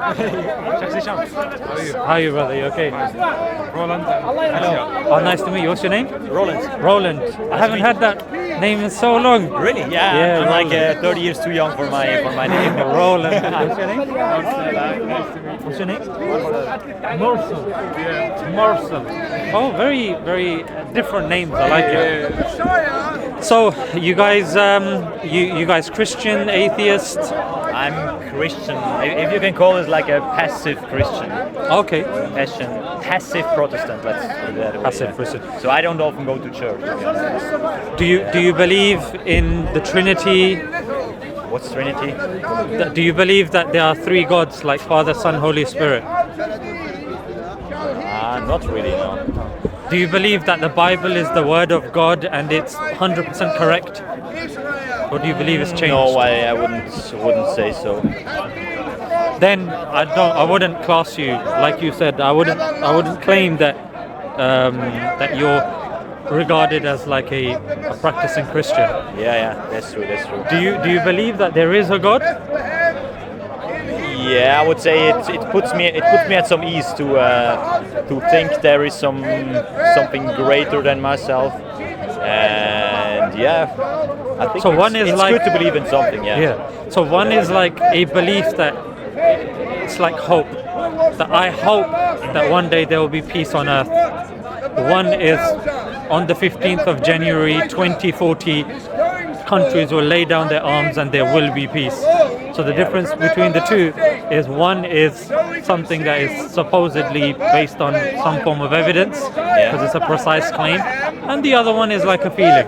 How are you, brother? You okay? Roland. Hello. Oh, nice to meet you. What's your name? Roland. Roland. I haven't had that name in so long. Really? Yeah. I'm Roland. like 30 years too young for my name. Roland. What's your name? What's your name? Marcel. Marcel. Oh, very, very different names. I like it. So, you guys, you guys Christian, atheist? I'm Christian. If you can call it like a passive Christian. Okay. Passive Protestant. Let's put it that way. Passive Christian. So I don't often go to church. To be honest. Do you believe in the Trinity? What's Trinity? Do you believe that there are three gods, like Father, Son, Holy Spirit? Not really. No. Do you believe that the Bible is the word of God and it's 100% correct? Or do you believe it's changed? No, I wouldn't say so. Then I wouldn't class you, like you said. I wouldn't claim that that you're regarded as like a practicing Christian. Yeah, that's true. Do you believe that there is a God? Yeah, I would say it puts me at some ease to think there is something greater than myself, and yeah, I think so one is it's like, good to believe in something. Yeah. So one is like a belief that it's like hope. That I hope that one day there will be peace on earth. One is on the 15th of January 2040, countries will lay down their arms and there will be peace. So the difference between the two is one is something that is supposedly based on some form of evidence, because it's a precise claim, and the other one is like a feeling.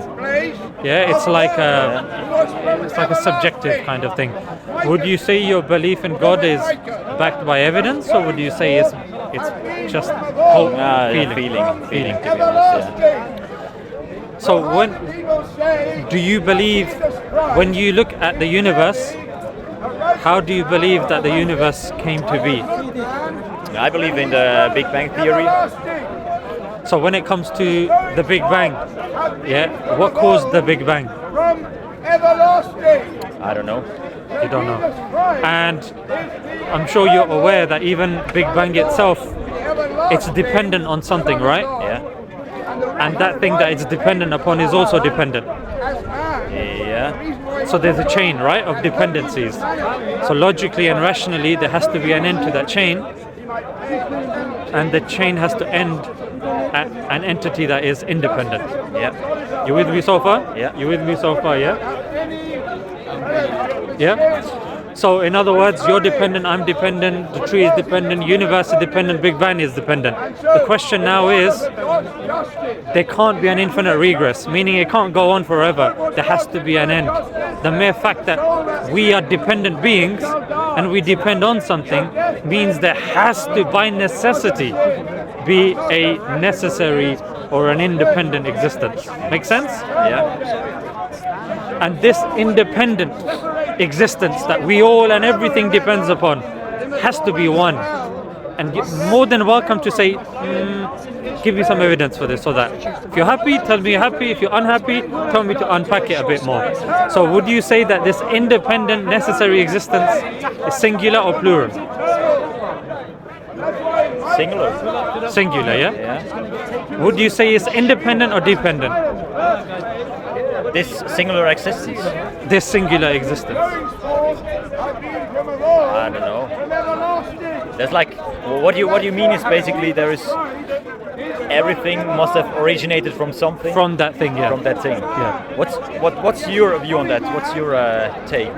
Yeah, it's like a subjective kind of thing. Would you say your belief in God is backed by evidence, or would you say it's just hope, feeling, to be honest. Yeah. So do you believe, when you look at the universe, how do you believe that the universe came to be? I believe in the Big Bang Theory. So when it comes to the Big Bang, what caused the Big Bang? I don't know. You don't know. And I'm sure you're aware that even Big Bang itself, it's dependent on something, right? Yeah. And that thing that it's dependent upon is also dependent. Yeah. So there's a chain, right, of dependencies. So logically and rationally, there has to be an end to that chain, and the chain has to end at an entity that is independent. Yeah. You with me so far? Yeah. You with me so far? Yeah. Yeah. So in other words, you're dependent, I'm dependent, the tree is dependent, universe is dependent, Big Bang is dependent. The question now is, there can't be an infinite regress, meaning it can't go on forever. There has to be an end. The mere fact that we are dependent beings and we depend on something means there has to, by necessity, be a necessary or an independent existence. Make sense? Yeah. And this independent existence that we all and everything depends upon has to be one. And you're more than welcome to say, give me some evidence for this, so that if you're happy, tell me you're happy. If you're unhappy, tell me to unpack it a bit more. So would you say that this independent necessary existence is singular or plural? Singular. Singular, yeah? Yeah. Would you say it's independent or dependent? This singular existence. This singular existence. I don't know. There's like, what you mean is basically there is, everything must have originated from something. From that thing, yeah. From that thing. Yeah. What's your view on that? What's your take?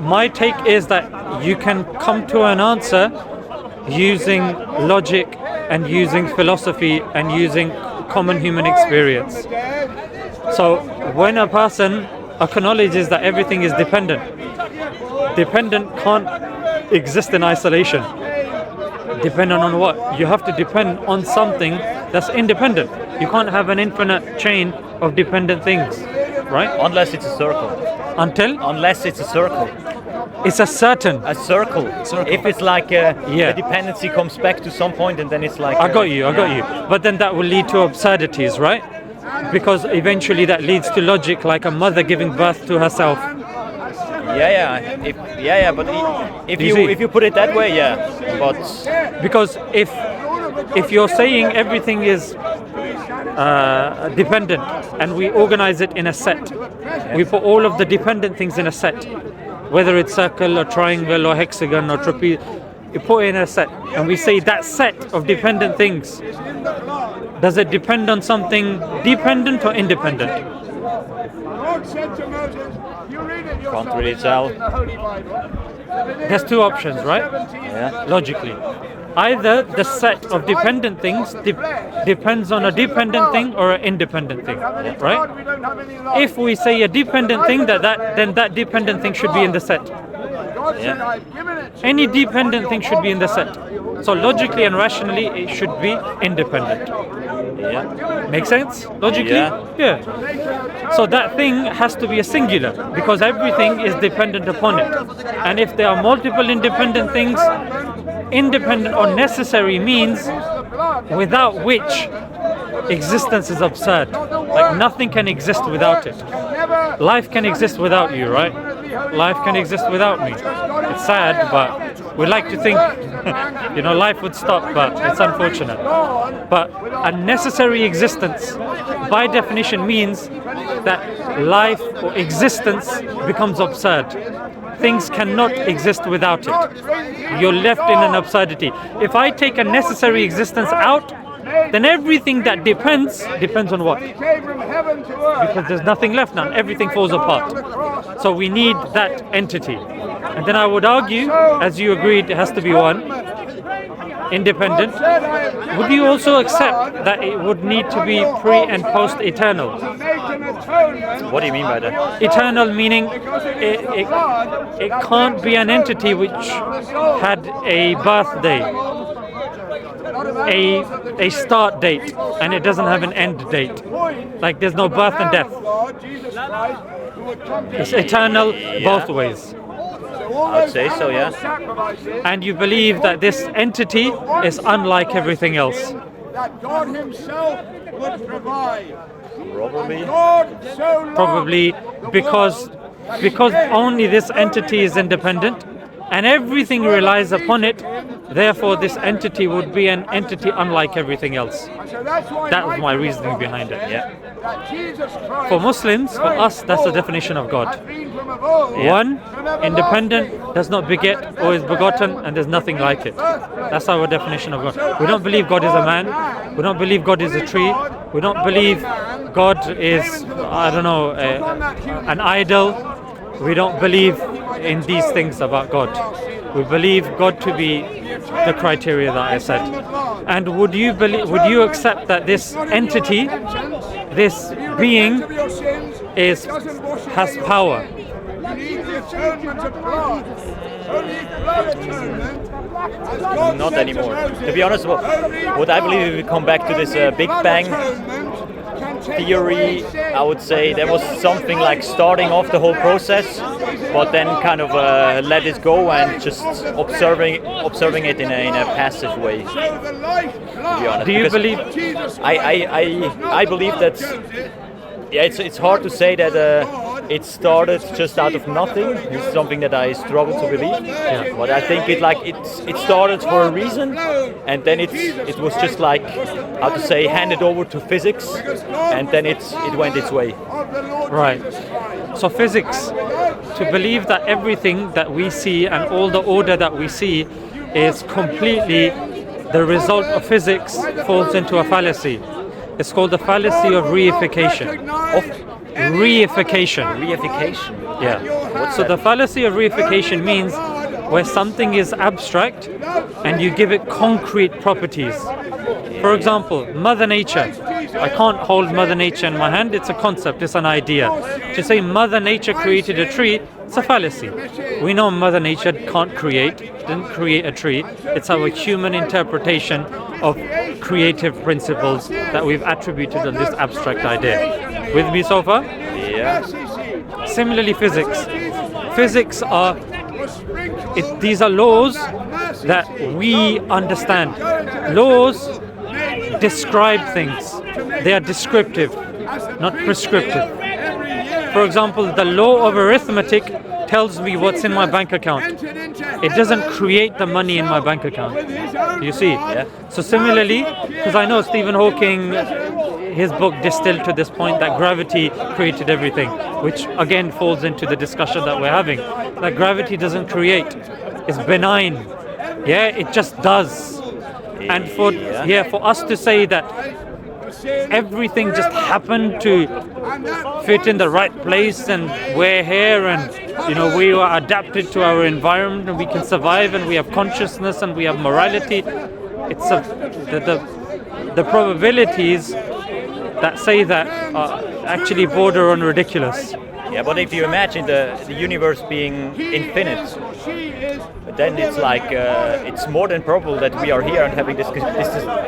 My take is that you can come to an answer using logic and using philosophy and using common human experience. So when a person acknowledges that everything is dependent can't exist in isolation. Dependent on what? You have to depend on something that's independent. You can't have an infinite chain of dependent things, right? Unless it's a circle. Unless it's a circle. It's a circle. If it's like the dependency comes back to some point, and then it's like I got you. But then that will lead to absurdities, right? Because eventually that leads to logic, like a mother giving birth to herself. If You see? if you put it that way, yeah. But Because if you're saying everything is dependent and we organize it in a set, we put all of the dependent things in a set, whether it's circle or triangle or hexagon or trapeze, you put it in a set, and we say that set of dependent things, does it depend on something dependent or independent? can't really tell. There's two options, right? Yeah. Logically. Either the set of dependent things depends on a dependent thing or an independent thing, right? If we say a dependent thing, then that dependent thing should be in the set. Yeah. Any dependent thing should be in the set. So logically and rationally, it should be independent. Yeah. Make sense? Logically? Yeah. So that thing has to be a singular because everything is dependent upon it. And if there are multiple independent things, independent or necessary means without which existence is absurd. Like nothing can exist without it. Life can exist without you, right? Life can exist without me. It's sad, but we like to think, life would stop, but it's unfortunate. But a necessary existence, by definition, means that life or existence becomes absurd. Things cannot exist without it. You're left in an absurdity. If I take a necessary existence out, then everything that depends on what? Because there's nothing left now. Everything falls apart. So we need that entity. And then I would argue, as you agreed, it has to be one, independent. Would you also accept that it would need to be pre and post eternal? What do you mean by that? Eternal meaning it can't be an entity which had a birthday, a start date, and it doesn't have an end date. Like there's no birth and death. It's eternal both ways. I'd say so, yeah. And you believe that this entity is unlike everything else. That God Himself would provide. Probably. Probably because only this entity is independent and everything relies upon it, therefore this entity would be an entity unlike everything else. That was my reasoning behind it. Yeah. For Muslims, for us, that's the definition of God. One, independent, does not beget or is begotten, and there's nothing like it. That's our definition of God. We don't believe God is a man. We don't believe God is a tree. We don't believe God is, an idol. We don't believe in these things about God. We believe God to be the criteria that I said. And would you accept that this entity, this being, has power? Not anymore. To be honest, what I believe, if we come back to this Big Bang theory, I would say there was something like starting off the whole process, but then kind of let it go and just observing it in a passive way. To be honest, Do you believe? I believe that. Yeah, it's hard to say that it started just out of nothing. It's something that I struggle to believe. Yeah. But I think it started for a reason, and then it was just like, how to say, handed over to physics, and then it went its way. Right. So physics, to believe that everything that we see and all the order that we see is completely the result of physics falls into a fallacy. It's called the fallacy of reification. Reification. Reification. Yeah. So the fallacy of reification means where something is abstract and you give it concrete properties. For example, Mother Nature. I can't hold Mother Nature in my hand, it's a concept, it's an idea. To say Mother Nature created a tree, it's a fallacy. We know Mother Nature didn't create a tree. It's our human interpretation of creative principles that we've attributed on this abstract idea. With me so far? Yeah. Similarly, physics. Physics these are laws that we understand. Laws describe things. They are descriptive, not prescriptive. For example, the law of arithmetic tells me what's in my bank account. It doesn't create the money in my bank account. You see? Yeah. So similarly, because I know Stephen Hawking, his book distilled to this point that gravity created everything, which again falls into the discussion that we're having. That gravity doesn't create. It's benign. Yeah, it just does. And for us to say that everything just happened to fit in the right place and we're here and we are adapted to our environment and we can survive and we have consciousness and we have morality, it's the probabilities that say that are actually border on ridiculous. Yeah, but if you imagine the universe being infinite, then it's like it's more than probable that we are here and having this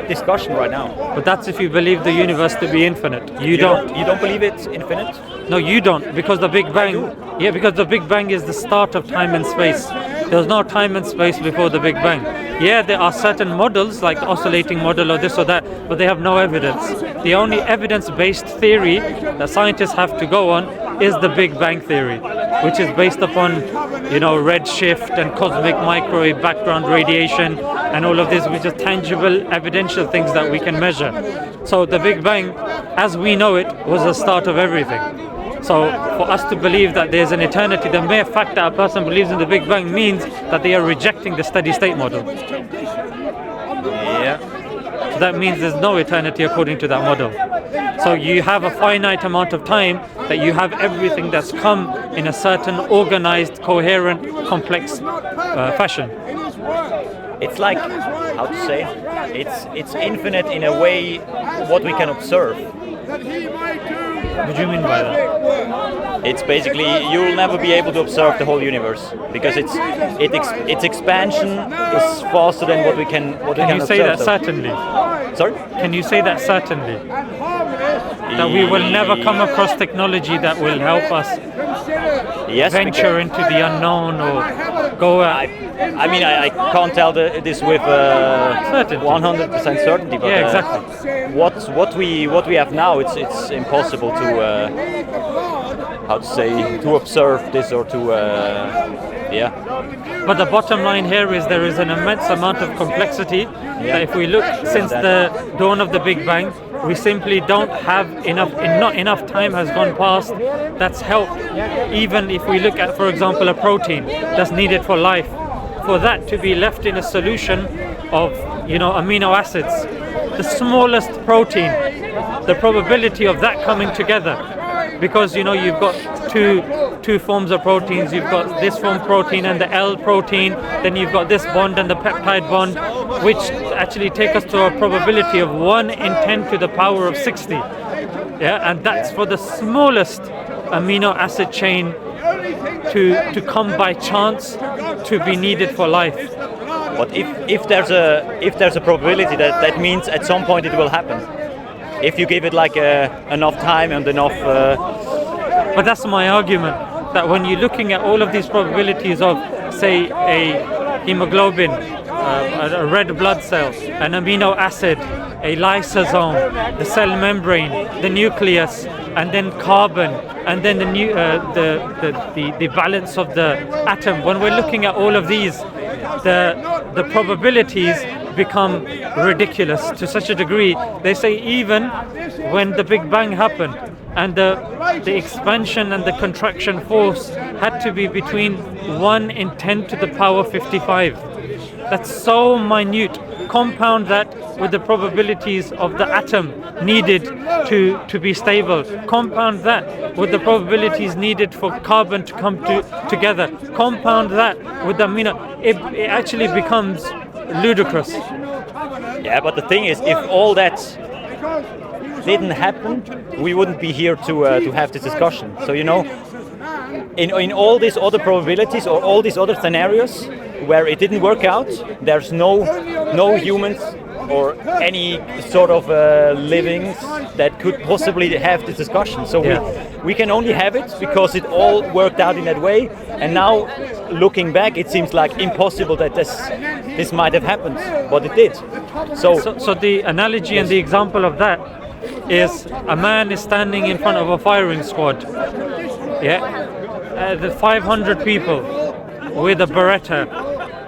discussion right now. But that's if you believe the universe to be infinite. You don't. You don't believe it's infinite? No, you don't, because the Big Bang. Yeah, because the Big Bang is the start of time and space. There's no time and space before the Big Bang. Yeah, there are certain models like the oscillating model or this or that, but they have no evidence. The only evidence-based theory that scientists have to go on is the Big Bang theory, which is based upon, redshift and cosmic microwave background radiation and all of this, which is tangible, evidential things that we can measure. So the Big Bang, as we know it, was the start of everything. So for us to believe that there's an eternity, the mere fact that a person believes in the Big Bang means that they are rejecting the steady state model. Yeah. So that means there's no eternity according to that model. So you have a finite amount of time that you have everything that's come in a certain organized, coherent, complex fashion. It's like, how to say, it's infinite in a way what we can observe. What do you mean by that? It's basically you'll never be able to observe the whole universe because its expansion is faster than what we can observe. Can you say that certainly? Sorry? Can you say that certainly? That we will never come across technology that will help us venture into the unknown or go. I can't tell this with 100% certainty. But, yeah, exactly. What we have now, it's impossible to to observe this or to But the bottom line here is there is an immense amount of complexity that if we look since the dawn of the Big Bang, we simply don't have not enough time has gone past that's helped. Even if we look at, for example, a protein that's needed for life, for that to be left in a solution of amino acids, the smallest protein, the probability of that coming together, because you've got two forms of proteins. You've got this form protein and the L protein, then you've got this bond and the peptide bond, which actually take us to a probability of 1 in 10 to the power of 60. Yeah, and that's for the smallest amino acid chain to come by chance to be needed for life. But if there's a probability, that means at some point it will happen. If you give it enough time and enough. But that's my argument. That when you're looking at all of these probabilities of, say, a hemoglobin, a red blood cell, an amino acid, a lysosome, the cell membrane, the nucleus, and then carbon, and then the balance of the atom. When we're looking at all of these, the probabilities become ridiculous to such a degree. They say even when the Big Bang happened and the expansion and the contraction force had to be between 1 in 10 to the power 55. That's so minute. Compound that with the probabilities of the atom needed to be stable. Compound that with the probabilities needed for carbon to come together. Compound that with the amino. It actually becomes ludicrous. Yeah, but the thing is, if all that didn't happen, we wouldn't be here to have this discussion. So in all these other probabilities or all these other scenarios where it didn't work out, there's no humans or any sort of livings that could possibly have this discussion. So we can only have it because it all worked out in that way. And now, looking back, it seems like impossible that this might have happened, but it did. So the analogy and the example of that is a man is standing in front of a firing squad. Yeah. the 500 people with a Beretta,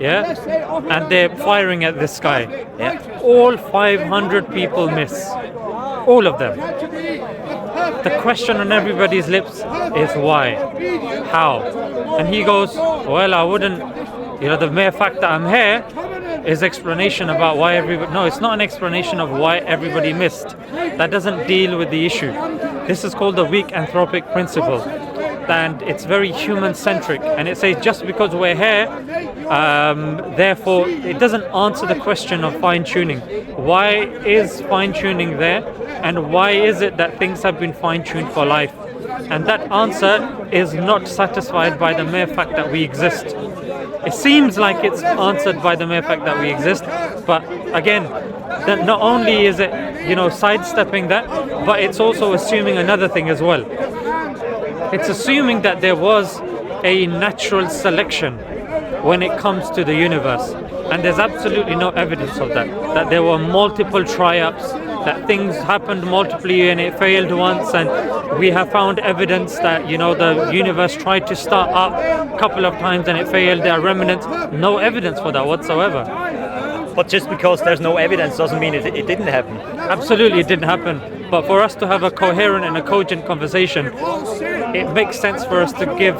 yeah, and they're firing at this guy. Yeah. All 500 people miss. All of them. The question on everybody's lips is why? How? And he goes, well, I wouldn't, the mere fact that I'm here is explanation about why everybody... No, it's not an explanation of why everybody missed. That doesn't deal with the issue. This is called the weak anthropic principle. And it's very human-centric. And it says just because we're here, therefore, it doesn't answer the question of fine-tuning. Why is fine-tuning there? And why is it that things have been fine-tuned for life? And that answer is not satisfied by the mere fact that we exist. It seems like it's answered by the mere fact that we exist, but again, that not only is it, sidestepping that, but it's also assuming another thing as well. It's assuming that there was a natural selection when it comes to the universe, and there's absolutely no evidence of that. That there were multiple try-ups, that things happened multiply and it failed once, and we have found evidence that the universe tried to start up a couple of times and it failed. There are remnants. No evidence for that whatsoever. But just because there's no evidence doesn't mean it didn't happen. Absolutely, it didn't happen. But for us to have a coherent and a cogent conversation, it makes sense for us to give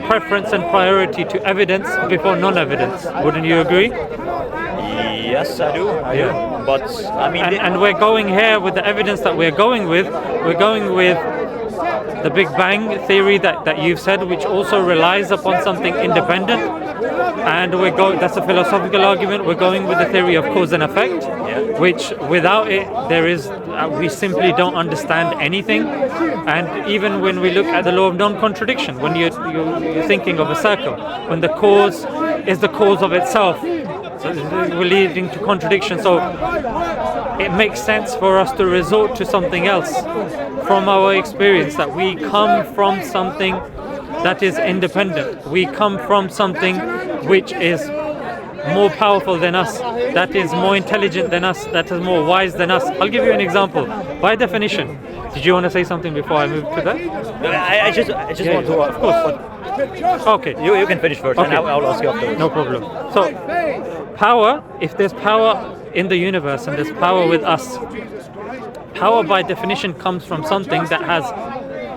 preference and priority to evidence before non-evidence. Wouldn't you agree? Yes, I do. But I mean, and we're going here with the evidence that we're going with. We're going with the Big Bang theory that you've said, which also relies upon something independent. And that's a philosophical argument. We're going with the theory of cause and effect, which without it, we simply don't understand anything. And even when we look at the law of non-contradiction, when you're thinking of a circle, when the cause is the cause of itself, so we're leading to contradiction. So it makes sense for us to resort to something else from our experience, that we come from something that is independent. We come from something which is more powerful than us, that is more intelligent than us, that is more wise than us. I'll give you an example. By definition, did you want to say something before I move to that? I just want to, of course. Okay. You can finish first, okay. And I'll ask you afterwards. No problem. So, power, if there's power in the universe and there's power with us, power by definition comes from something that has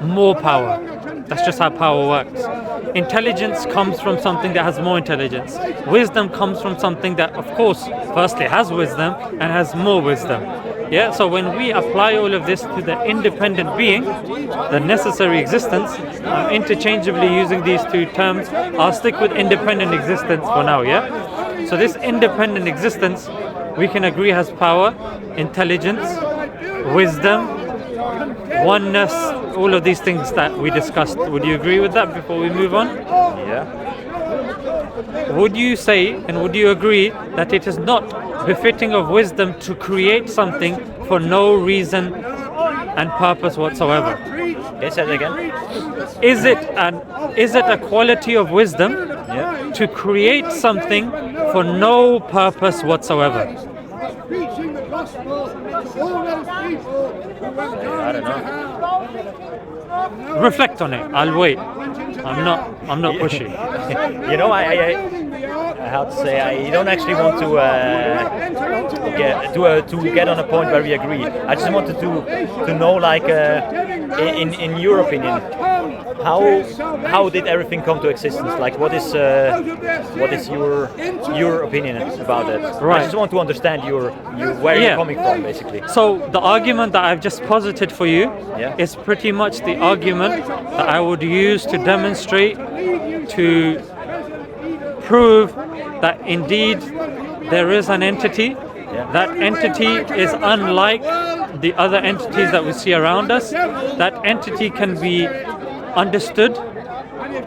more power. That's just how power works. Intelligence comes from something that has more intelligence. Wisdom comes from something that, of course, firstly has wisdom and has more wisdom. Yeah, so when we apply all of this to the independent being, the necessary existence, I'm interchangeably using these two terms. I'll stick with independent existence for now, yeah? So this independent existence, we can agree has power, intelligence, wisdom, oneness, all of these things that we discussed. Would you agree with that before we move on? Yeah. Would you say and would you agree that it is not befitting of wisdom to create something for no reason and purpose whatsoever? Yes, say it again. Is it a quality of wisdom to create something for no purpose whatsoever? I don't know. Reflect on it. I'll wait. I'm not pushy. I have to say, I don't actually want to get on a point where we agree. I just wanted to know, like, in your opinion, how did everything come to existence? Like, what is your opinion about it? Right. I just want to understand where you're coming from, basically. So the argument that I've just posited for you is pretty much the argument that I would use to demonstrate, to prove that indeed there is an entity. That entity is unlike the other entities that we see around us. That entity can be understood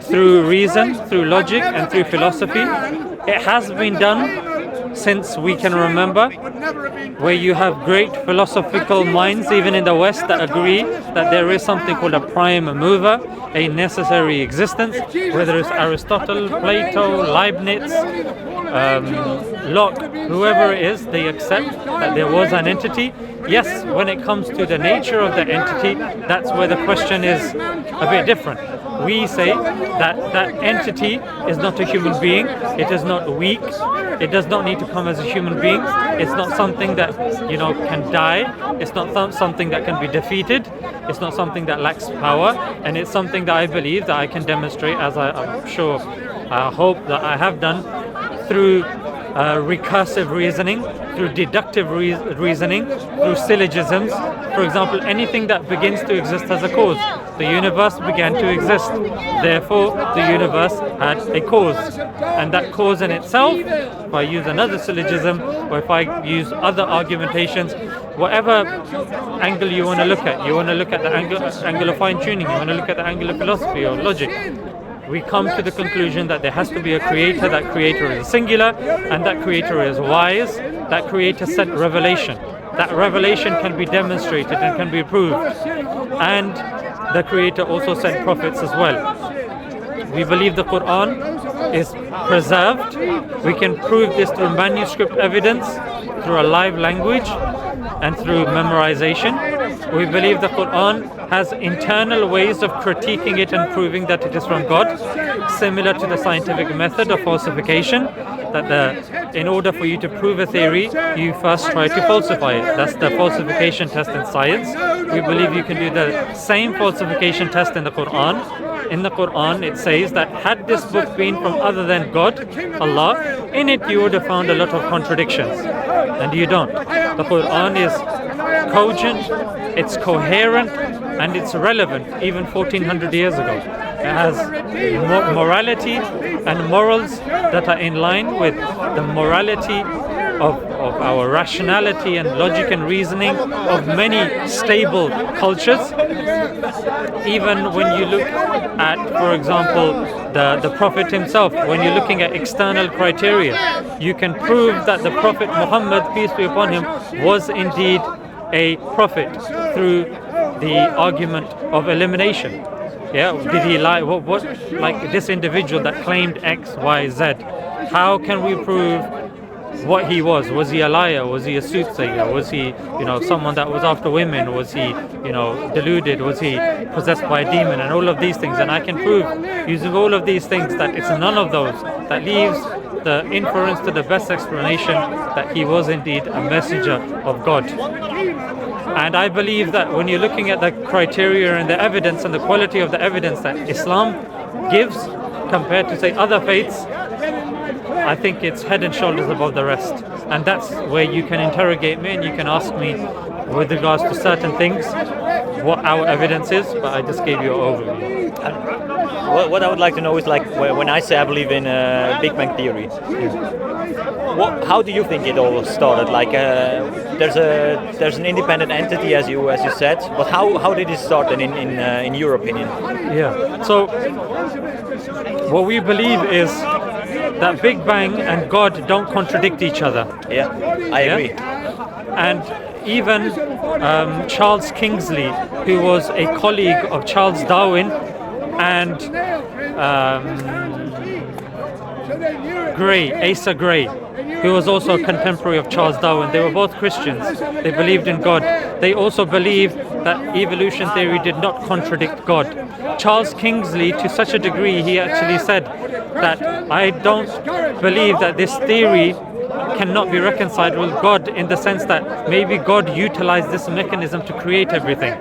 through reason, through logic, and through philosophy. It has been done since we can remember, where you have great philosophical minds, even in the West, that agree that there is something called a prime mover, a necessary existence, whether it's Aristotle, Plato, Leibniz, Locke, whoever it is, they accept that there was an entity. Yes, when it comes to the nature of the entity, that's where the question is a bit different. We say that that entity is not a human being, it is not weak, it does not need to come as a human being, it's not something that, can die, it's not something that can be defeated, it's not something that lacks power, and it's something that I believe that I can demonstrate, as I'm sure, I hope that I have done, through recursive reasoning, through deductive reasoning, through syllogisms. For example, anything that begins to exist has a cause. The universe began to exist. Therefore, the universe had a cause. And that cause in itself, if I use another syllogism, or if I use other argumentations, whatever angle you want to look at, you want to look at the angle of fine-tuning, you want to look at the angle of philosophy or logic, we come to the conclusion that there has to be a creator, that creator is singular, and that creator is wise, that creator sent revelation. That revelation can be demonstrated and can be proved. And the creator also sent prophets as well. We believe the Quran is preserved. We can prove this through manuscript evidence, through a live language, and through memorization. We believe the Quran has internal ways of critiquing it and proving that it is from God, similar to the scientific method of falsification, that in order for you to prove a theory, you first try to falsify it. That's the falsification test in science. We believe you can do the same falsification test in the Quran. In the Quran, it says that had this book been from other than God, Allah, in it you would have found a lot of contradictions. And you don't. The Quran is cogent, it's coherent, and it's relevant even 1400 years ago. It has morality and morals that are in line with the morality of our rationality and logic and reasoning of many stable cultures. Even when you look at, for example, the Prophet himself, when you're looking at external criteria, you can prove that the Prophet Muhammad, peace be upon him, was indeed a prophet through the argument of elimination. Yeah, did he lie? What like this individual that claimed X, Y, Z? How can we prove what he was? Was he a liar? Was he a soothsayer? Was he, someone that was after women? Was he, deluded? Was he possessed by a demon? And all of these things. And I can prove using all of these things that it's none of those. That leaves the inference to the best explanation that he was indeed a messenger of God. And I believe that when you're looking at the criteria and the evidence and the quality of the evidence that Islam gives compared to, say, other faiths, I think it's head and shoulders above the rest. And that's where you can interrogate me and you can ask me with regards to certain things what our evidence is, but I just gave you an overview. What I would like to know is, like, when I say I believe in Big Bang Theory, how do you think it all started? Like, there's an independent entity, as you said, but how did it start in your opinion? Yeah. So what we believe is that Big Bang and God don't contradict each other. Yeah, I agree. And even Charles Kingsley, who was a colleague of Charles Darwin, and Asa Gray, who was also a contemporary of Charles Darwin. They were both Christians. They believed in God. They also believed that evolution theory did not contradict God. Charles Kingsley, to such a degree, he actually said that I don't believe that this theory cannot be reconciled with God, in the sense that maybe God utilized this mechanism to create everything.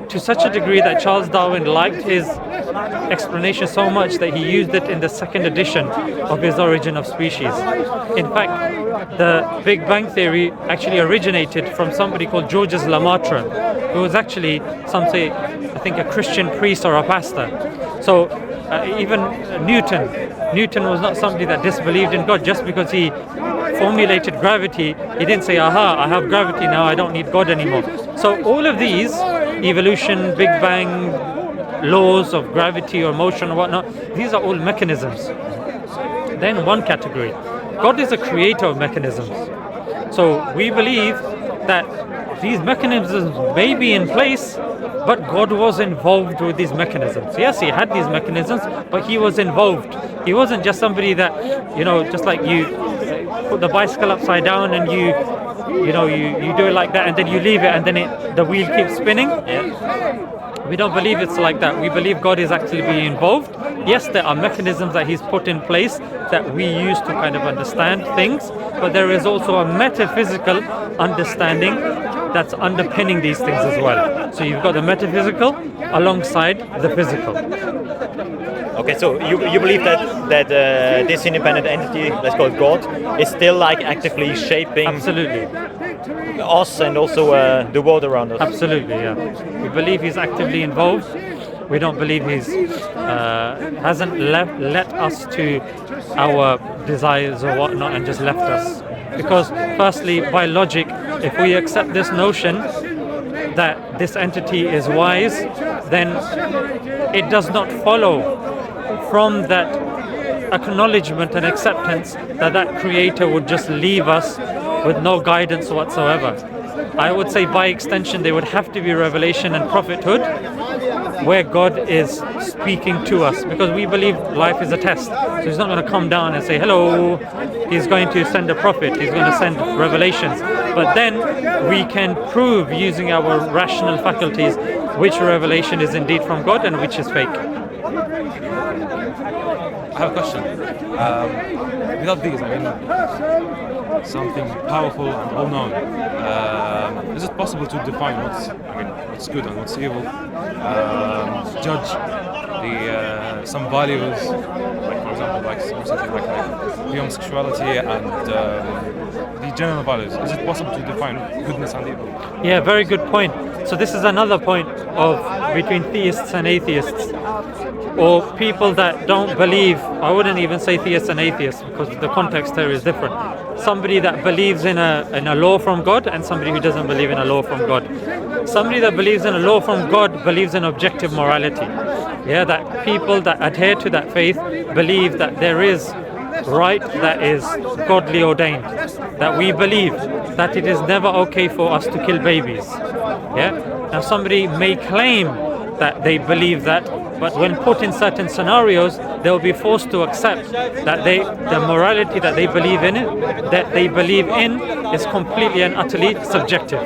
To such a degree that Charles Darwin liked his explanation so much that he used it in the second edition of his Origin of Species. In fact, the Big Bang Theory actually originated from somebody called Georges Lemaitre, who was actually, some say, I think, a Christian priest or a pastor. So even Newton was not somebody that disbelieved in God. Just because he formulated gravity, he didn't say, aha, I have gravity now, I don't need God anymore. So all of these, evolution, Big Bang, laws of gravity or motion or whatnot, these are all mechanisms. Then one category, God is a creator of mechanisms. So we believe that these mechanisms may be in place, but God was involved with these mechanisms. Yes, he had these mechanisms, but he was involved. He wasn't just somebody that, just like you put the bicycle upside down and you do it like that, and then you leave it, and then the wheel keeps spinning. We don't believe it's like that. We believe God is actually being involved. Yes, there are mechanisms that He's put in place that we use to kind of understand things, but there is also a metaphysical understanding that's underpinning these things as well. So you've got the metaphysical alongside the physical. Okay, so you believe that this independent entity, let's call it God, is still like actively shaping Absolutely. us and also the world around us? Absolutely, yeah. We believe He's actively involved. We don't believe He's hasn't let us to our desires or whatnot and just left us. Because firstly, by logic, if we accept this notion that this entity is wise, then it does not follow from that acknowledgement and acceptance that creator would just leave us with no guidance whatsoever. I would say by extension there would have to be revelation and prophethood where God is speaking to us, because we believe life is a test. So He's not going to come down and say hello. He's going to send a prophet, He's going to send revelations, but then we can prove using our rational faculties which revelation is indeed from God and which is fake. I have a question. Without these, something powerful and all-known, is it possible to define what's good and what's evil? Judge some values, like for example, like something like homosexuality and the general values. Is it possible to define goodness and evil? Yeah, very good point. So this is another point of between theists and atheists, or people that don't believe. I wouldn't even say theists and atheists because the context here is different. Somebody that believes in a law from God and somebody who doesn't believe in a law from God. Somebody that believes in a law from God believes in objective morality. Yeah, that people that adhere to that faith believe that there is right that is godly ordained. That we believe that it is never okay for us to kill babies. Yeah. Now somebody may claim that they believe that, but when put in certain scenarios, they will be forced to accept that the morality that they believe in is completely and utterly subjective.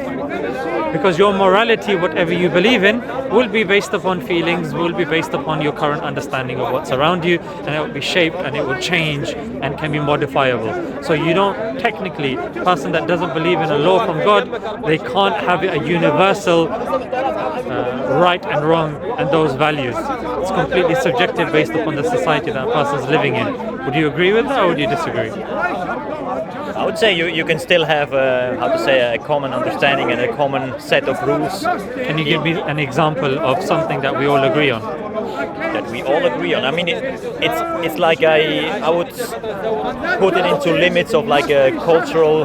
Because your morality, whatever you believe in, will be based upon feelings, will be based upon your current understanding of what's around you, and it will be shaped and it will change and can be modifiable. So you don't technically, a person that doesn't believe in a law from God, they can't have a universal right and wrong and those values. It's completely subjective based upon the society that a person is living in. Would you agree with that or would you disagree? I would say you can still have a common understanding and a common set of rules. Can you give me an example of something that we all agree on? That we all agree on. I mean, it's like I would put it into limits of like a cultural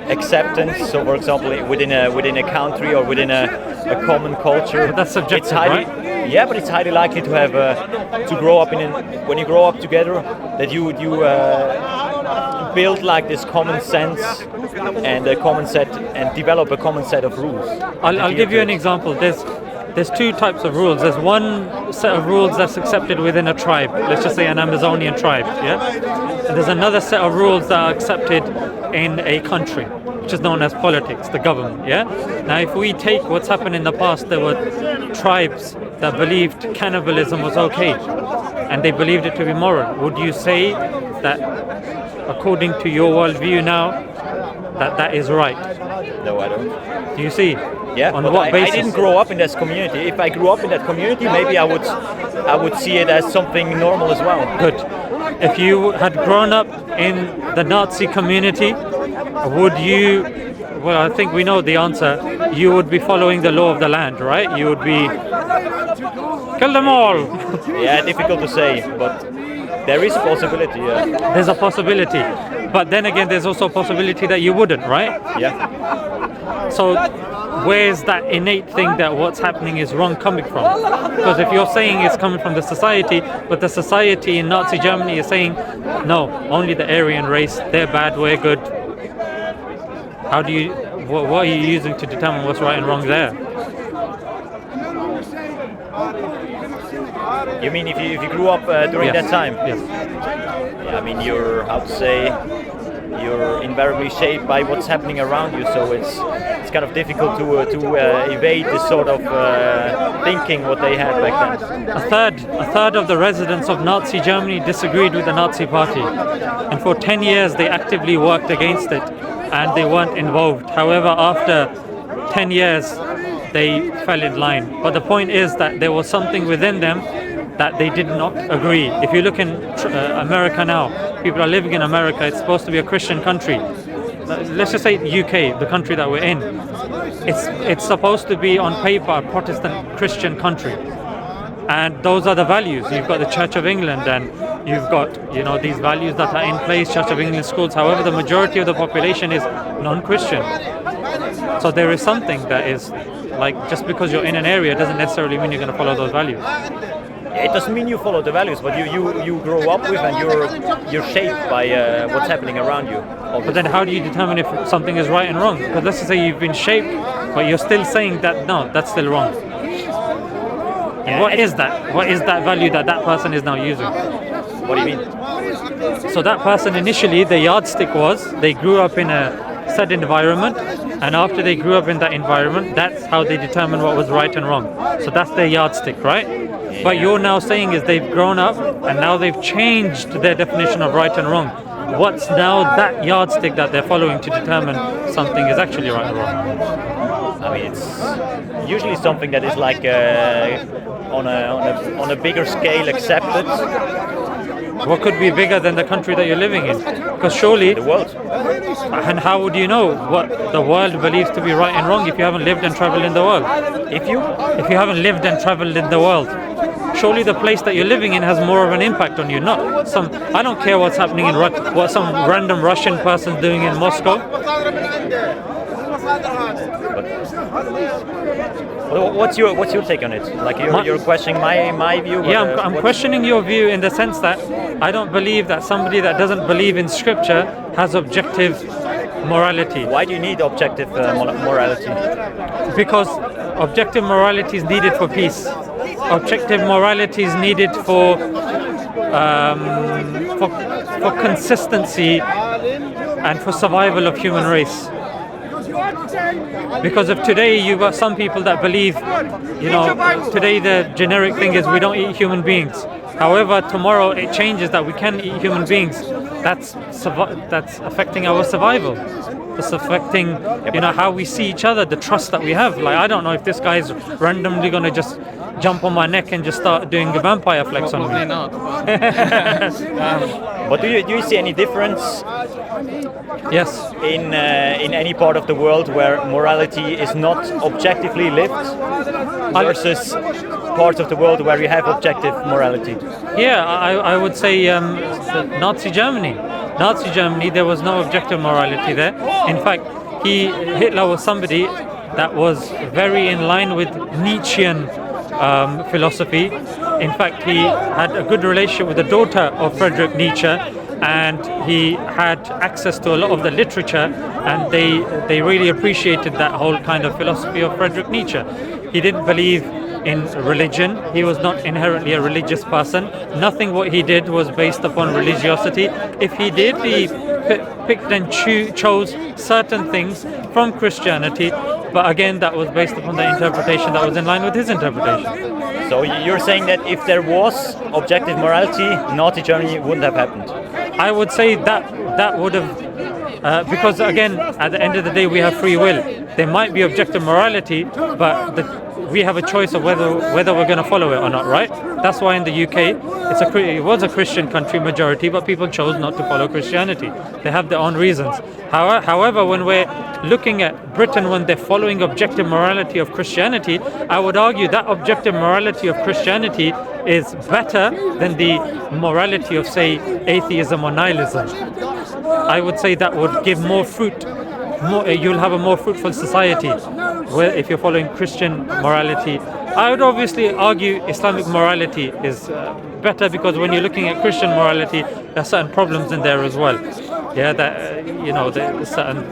acceptance. So, for example, within a country or within a common culture, but that's subjective, right? Yeah, but it's highly likely to have to grow up when you grow up together that you build like this common sense and a common set and develop a common set of rules. I'll give you an example. There's two types of rules. There's one set of rules that's accepted within a tribe. Let's just say an Amazonian tribe, yeah? And there's another set of rules that are accepted in a country, which is known as politics, the government, yeah? Now, if we take what's happened in the past, there were tribes that believed cannibalism was okay, and they believed it to be moral. Would you say that, according to your worldview now, that is right? No, I don't. Do you see? Yeah, on but what basis? I didn't grow up in this community. If I grew up in that community, maybe I would see it as something normal as well. Good. If you had grown up in the Nazi community, would you? Well, I think we know the answer. You would be following the law of the land, right? You would be kill them all. Yeah, difficult to say, but there is a possibility. Yeah. There's a possibility, but then again, there's also a possibility that you wouldn't, right? Yeah. So where's that innate thing that what's happening is wrong coming from? Because if you're saying it's coming from the society, but the society in Nazi Germany is saying, no, only the Aryan race, they're bad, we're good. How do you, what are you using to determine what's right and wrong there? You mean if you grew up during Yes. that time? Yes. Yeah, I mean you're, how to say, you're invariably shaped by what's happening around you. So it's kind of difficult to evade this sort of thinking what they had back then. A third of the residents of Nazi Germany disagreed with the Nazi Party, and for 10 years they actively worked against it, and they weren't involved. However, after 10 years, they fell in line. But the point is that there was something within them that they did not agree. If you look in America now, people are living in America. It's supposed to be a Christian country. Let's just say UK, the country that we're in. It's supposed to be on paper a Protestant Christian country. And those are the values. You've got the Church of England, and you've got, these values that are in place, Church of England schools. However, the majority of the population is non-Christian. So there is something that is like, just because you're in an area doesn't necessarily mean you're going to follow those values. It doesn't mean you follow the values, but you grow up with, and you're shaped by what's happening around you. Obviously. But then how do you determine if something is right and wrong? Because let's just say you've been shaped, but you're still saying that no, that's still wrong. Yeah, what is that? What is that value that person is now using? What do you mean? So that person initially, the yardstick was they grew up in a set environment, and after they grew up in that environment, that's how they determine what was right and wrong. So that's their yardstick, right? Yeah. But you're now saying is they've grown up and now they've changed their definition of right and wrong. What's now that yardstick that they're following to determine something is actually right or wrong? I mean, it's usually something that is like on a bigger scale accepted. What could be bigger than the country that you're living in? Because surely the world. And how would you know what the world believes to be right and wrong if you haven't lived and traveled in the world? If you haven't lived and traveled in the world, surely the place that you're living in has more of an impact on you. Not some. I don't care what's happening in what some random Russian person's doing in Moscow. What's your take on it? Like you're questioning my view? Yeah, I'm questioning your view in the sense that I don't believe that somebody that doesn't believe in scripture has objective morality. Why do you need objective morality? Because objective morality is needed for peace. Objective morality is needed for consistency and for survival of human race. Because of today, you've got some people that believe, today the generic thing is we don't eat human beings. However, tomorrow it changes that we can eat human beings. That's affecting our survival. It's affecting, how we see each other, the trust that we have. Like, I don't know if this guy's randomly going to just jump on my neck and just start doing a vampire flex on me. Probably not. But do you see any difference? Yes. In any part of the world where morality is not objectively lived versus parts of the world where you have objective morality? Yeah, I would say Nazi Germany. Nazi Germany, there was no objective morality there. In fact, Hitler was somebody that was very in line with Nietzschean philosophy. In fact, he had a good relationship with the daughter of Friedrich Nietzsche, and he had access to a lot of the literature, and they really appreciated that whole kind of philosophy of Friedrich Nietzsche. He didn't believe in religion. He was not inherently a religious person. Nothing what he did was based upon religiosity. If he did, he picked and chose certain things from Christianity, but again, that was based upon the interpretation that was in line with his interpretation. So you're saying that if there was objective morality, Nazi Germany wouldn't have happened? I would say that would have, because again, at the end of the day, we have free will. There might be objective morality, but we have a choice of whether we're going to follow it or not, right? That's why in the UK, it was a Christian country majority, but people chose not to follow Christianity. They have their own reasons. However, when we're looking at Britain, when they're following objective morality of Christianity, I would argue that objective morality of Christianity is better than the morality of, say, atheism or nihilism. I would say that would give more fruit. You'll have a more fruitful society if you're following Christian morality. I would obviously argue Islamic morality is better, because when you're looking at Christian morality, there are certain problems in there as well. Yeah, that there are certain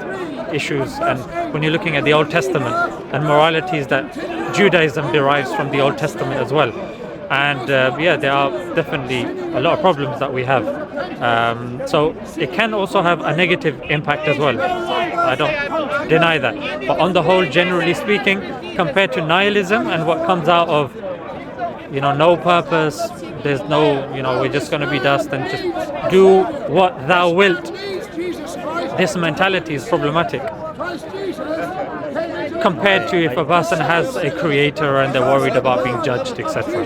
issues, and when you're looking at the Old Testament and moralities that Judaism derives from the Old Testament as well. And there are definitely a lot of problems that we have. So it can also have a negative impact as well. I don't deny that. But on the whole, generally speaking, compared to nihilism and what comes out of, no purpose, there's no, we're just going to be dust and just do what thou wilt. This mentality is problematic compared to if a person has a creator and they're worried about being judged, etc.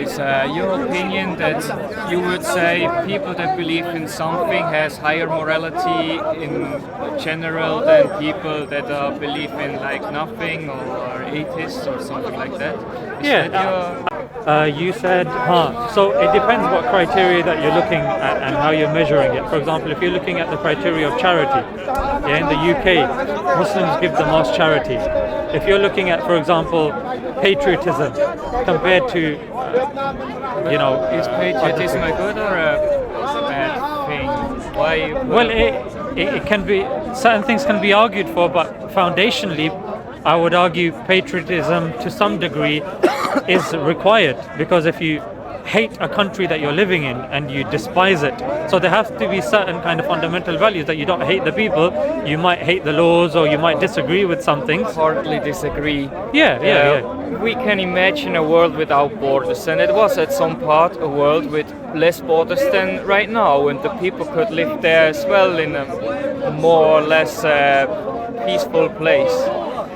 Is your opinion that you would say people that believe in something has higher morality in general than people that believe in like nothing or atheists or something like that? You said, so it depends what criteria that you're looking at and how you're measuring it. For example, if you're looking at the criteria of charity, in the UK, Muslims give the most charity. If you're looking at, for example, patriotism compared to, is patriotism a good or a bad thing? Why? Well, it can be, certain things can be argued for, but foundationally, I would argue patriotism to some degree is required, because if you hate a country that you're living in and you despise it, so there have to be certain kind of fundamental values that you don't hate the people, you might hate the laws or you might disagree with some things. Hardly disagree. Yeah. We can imagine a world without borders, and it was at some part a world with less borders than right now, and the people could live there as well in a more or less peaceful place.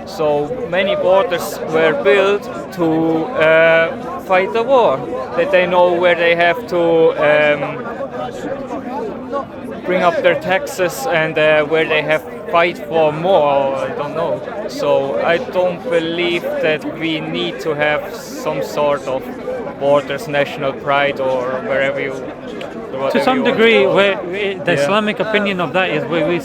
So many borders were built to fight the war, that they know where they have to bring up their taxes and where they have fight for more, I don't know. So I don't believe that we need to have some sort of borders, national pride, or wherever you... To some degree, where the Islamic opinion of that is where we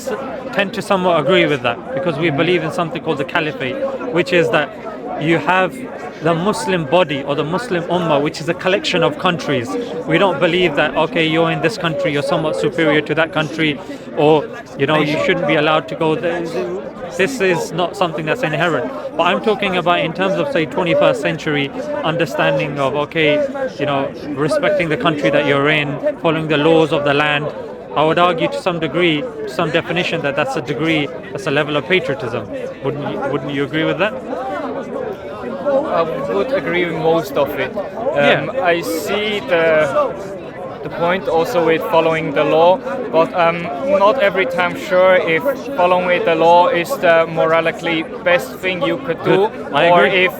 tend to somewhat agree with that, because we believe in something called the caliphate, which is that you have the Muslim body or the Muslim ummah, which is a collection of countries. We don't believe that, okay, you're in this country, you're somewhat superior to that country, or, you shouldn't be allowed to go there. This is not something that's inherent. But I'm talking about in terms of, say, 21st century understanding of, okay, respecting the country that you're in, following the laws of the land. I would argue to some degree, to some definition, that's a level of patriotism. Wouldn't you agree with that? I would agree with most of it. I see the point also with following the law, but I'm not every time sure if following the law is the morally best thing you could do, or if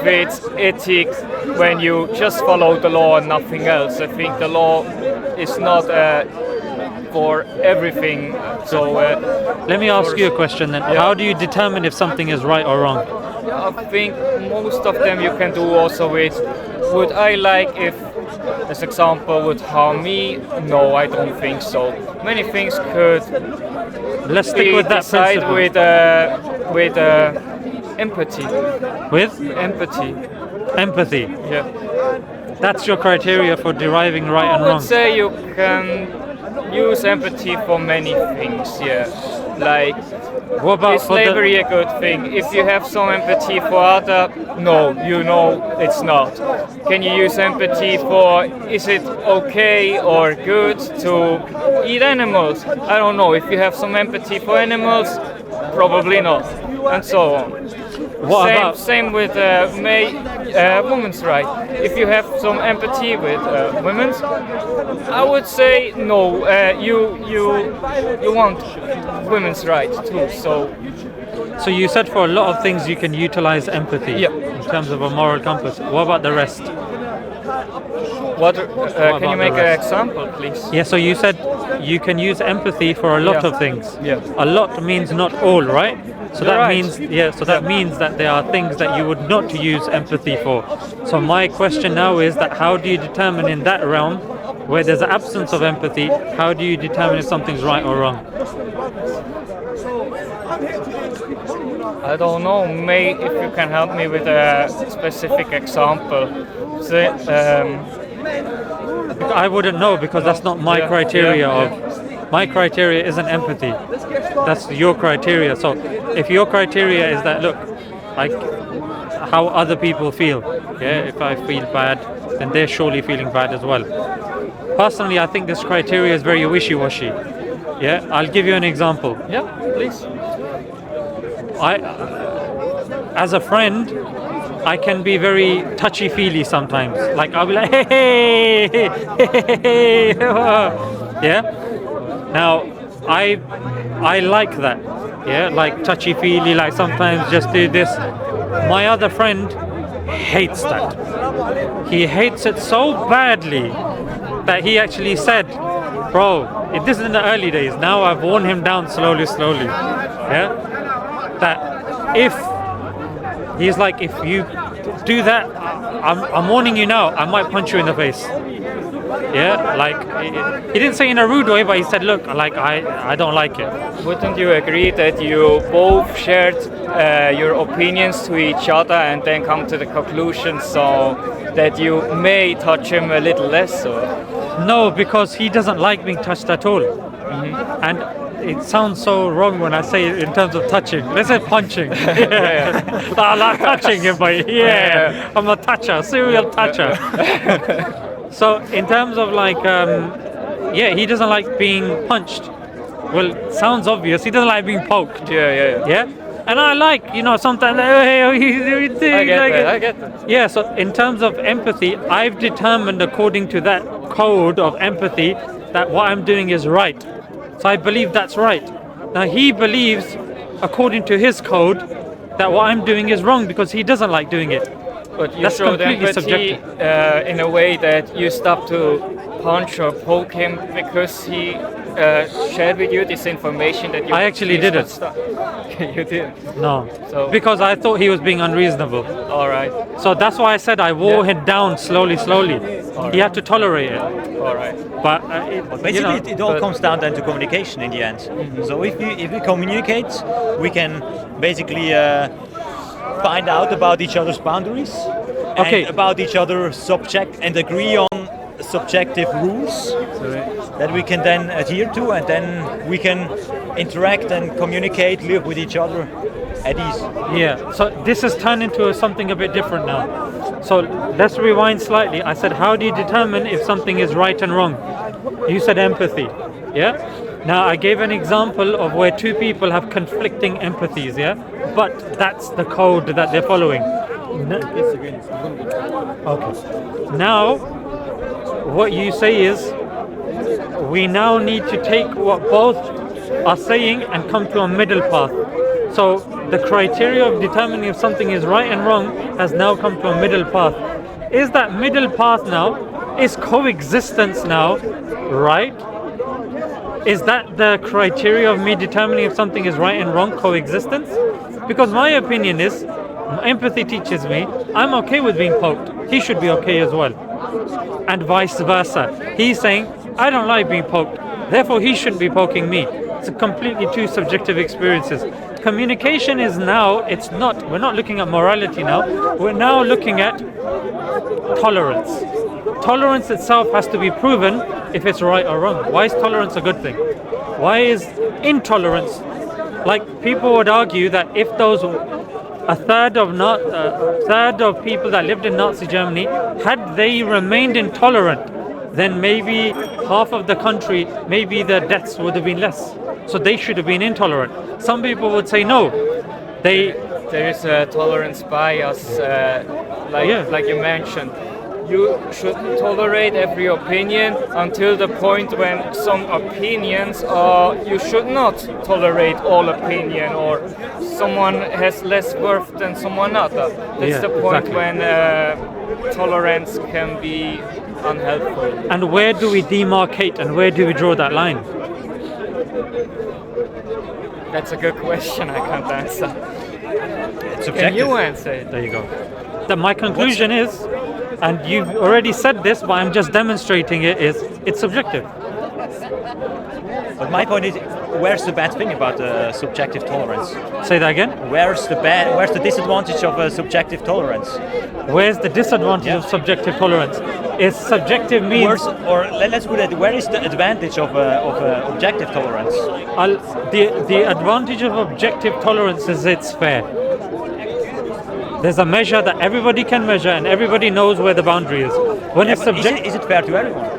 it's ethics when you just follow the law and nothing else. I think the law is not for everything. So let me ask you a question then. How do you determine if something is right or wrong? I think most of them you can do also with, would I like if this example would harm me? No, I don't think so. Many things could Let's stick with that principle. with empathy. With? Empathy. Empathy. Yeah. That's your criteria for deriving right and I wrong. would say you can use empathy for many things, like, What about is slavery a good thing? If you have some empathy for other, no, it's not. Can you use empathy for, is it okay or good to eat animals? I don't know. If you have some empathy for animals, probably not, and so on. Same with women's rights. If you have some empathy with women's, I would say no. You want women's rights too. So you said for a lot of things you can utilize empathy in terms of a moral compass. What about the rest? Can you make an example, please? Yeah. So you said you can use empathy for a lot of things. Yeah. A lot means not all, right? So You're that right. means that means that there are things that you would not use empathy for. So my question now is that how do you determine in that realm where there's an absence of empathy, how do you determine if something's right or wrong? I don't know. Maybe if you can help me with a specific example. I wouldn't know because that's not my criteria My criteria isn't empathy. That's your criteria. So if your criteria is that, look, like how other people feel, if I feel bad, then they're surely feeling bad as well. Personally, I think this criteria is very wishy-washy. Yeah, I'll give you an example. Yeah, please. As a friend, I can be very touchy-feely sometimes. Like I'll be like, hey, yeah. Now, I like that. Yeah, like touchy-feely. Like sometimes just do this. My other friend hates that. He hates it so badly that he actually said, "Bro, this is in the early days. Now I've worn him down slowly. Yeah, that if." He's like, if you do that, I'm warning you now, I might punch you in the face. Yeah, like, he didn't say in a rude way, but he said, look, like, I don't like it. Wouldn't you agree that you both shared your opinions to each other and then come to the conclusion so that you may touch him a little less? Or? No, because he doesn't like being touched at all. And it sounds so wrong when I say it in terms of touching. Let's say punching. Yeah. I like touching him, but yeah, I'm a toucher, serial toucher. So in terms of like, yeah, he doesn't like being punched. Well, it sounds obvious. He doesn't like being poked. Yeah. And I like, sometimes, hey, I get that. Yeah, so in terms of empathy, I've determined according to that code of empathy that what I'm doing is right. So I believe that's right. Now he believes, according to his code, that what I'm doing is wrong because he doesn't like doing it. But you That's showed completely empathy in a way that you stopped to punch or poke him because he shared with you this information that you. I actually didn't. You didn't. No, So- because I thought he was being unreasonable. All right. So that's why I said I wore him down slowly. He had to tolerate it. All right. But Basically, it all but- comes down then to communication in the end. So if we communicate, we can basically find out about each other's boundaries, Okay. and about each other's subject, and agree on subjective rules that we can then adhere to, and then we can interact and communicate, live with each other at ease. Yeah, so this has turned into something a bit different now. So let's rewind slightly. I said, how do you determine if something is right and wrong? You said empathy, yeah? Now I gave an example of where two people have conflicting empathies, yeah? But that's the code that they're following. Okay. Now, what you say is, we now need to take what both are saying and come to a middle path. So the criteria of determining if something is right and wrong has now come to a middle path. Is that middle path now, is coexistence now right? Is that the criteria of me determining if something is right and wrong, coexistence? Because my opinion is, empathy teaches me, I'm okay with being poked. He should be okay as well. And vice versa. He's saying, I don't like being poked, therefore he shouldn't be poking me. It's a completely two subjective experiences. Communication is now, we're not looking at morality now, we're now looking at tolerance. Tolerance itself has to be proven if it's right or wrong. Why is tolerance a good thing? Why is intolerance? Like people would argue that if a third of people that lived in Nazi Germany, had they remained intolerant, then maybe half of the country, maybe the deaths would have been less. So they should have been intolerant. Some people would say no. There is a tolerance bias, like you mentioned. You should tolerate every opinion until the point when some opinions you should not tolerate all opinion, or someone has less worth than someone other. That's the point exactly. when tolerance can be unhelpful. And where do we demarcate and where do we draw that line? That's a good question. I can't answer. It's Can subjective. you answer it? There you go. My conclusion is, and you've already said this, but I'm just demonstrating it, is it's subjective. But my point is, where's the bad thing about subjective tolerance? Say that again. Where's the disadvantage of subjective tolerance? Where's the disadvantage of subjective tolerance? Is subjective means... Let's put it, where is the advantage of objective tolerance? The advantage of objective tolerance is it's fair. There's a measure that everybody can measure, and everybody knows where the boundary is. When Yeah, it's but subjective, is it fair to everyone?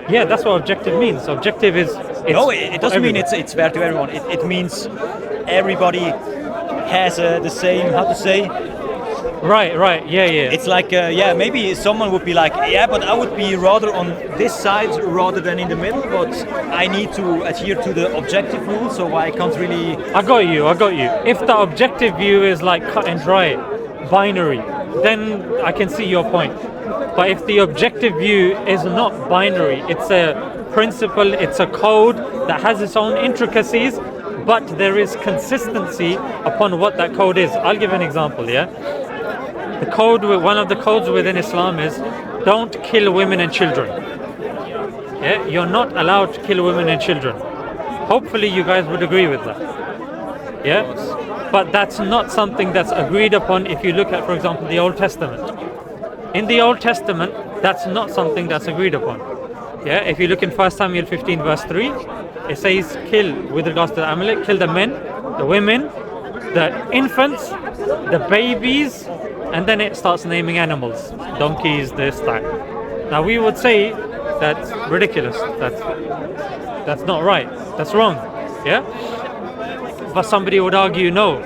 yeah, that's what objective means. Objective is No, it doesn't mean it's fair to everyone. It means everybody has the same, how to say, Right, yeah. it's like, maybe someone would be like, yeah, but I would be rather on this side rather than in the middle, but I need to adhere to the objective rule, so I can't really... I got you. If the objective view is like cut and dry, binary, then I can see your point. But if the objective view is not binary, it's a principle, it's a code that has its own intricacies, but there is consistency upon what that code is. I'll give an example, yeah? One of the codes within Islam is don't kill women and children. Yeah, you're not allowed to kill women and children. Hopefully you guys would agree with that. Yeah? But that's not something that's agreed upon if you look at, for example, the Old Testament. In the Old Testament, that's not something that's agreed upon. Yeah, if you look in 1 Samuel 15 verse 3, it says kill, with regards to the Amalek, kill the men, the women, the infants, the babies, and then it starts naming animals, donkeys, this, that. Now we would say that's ridiculous, that's not right, that's wrong, yeah? But somebody would argue, no,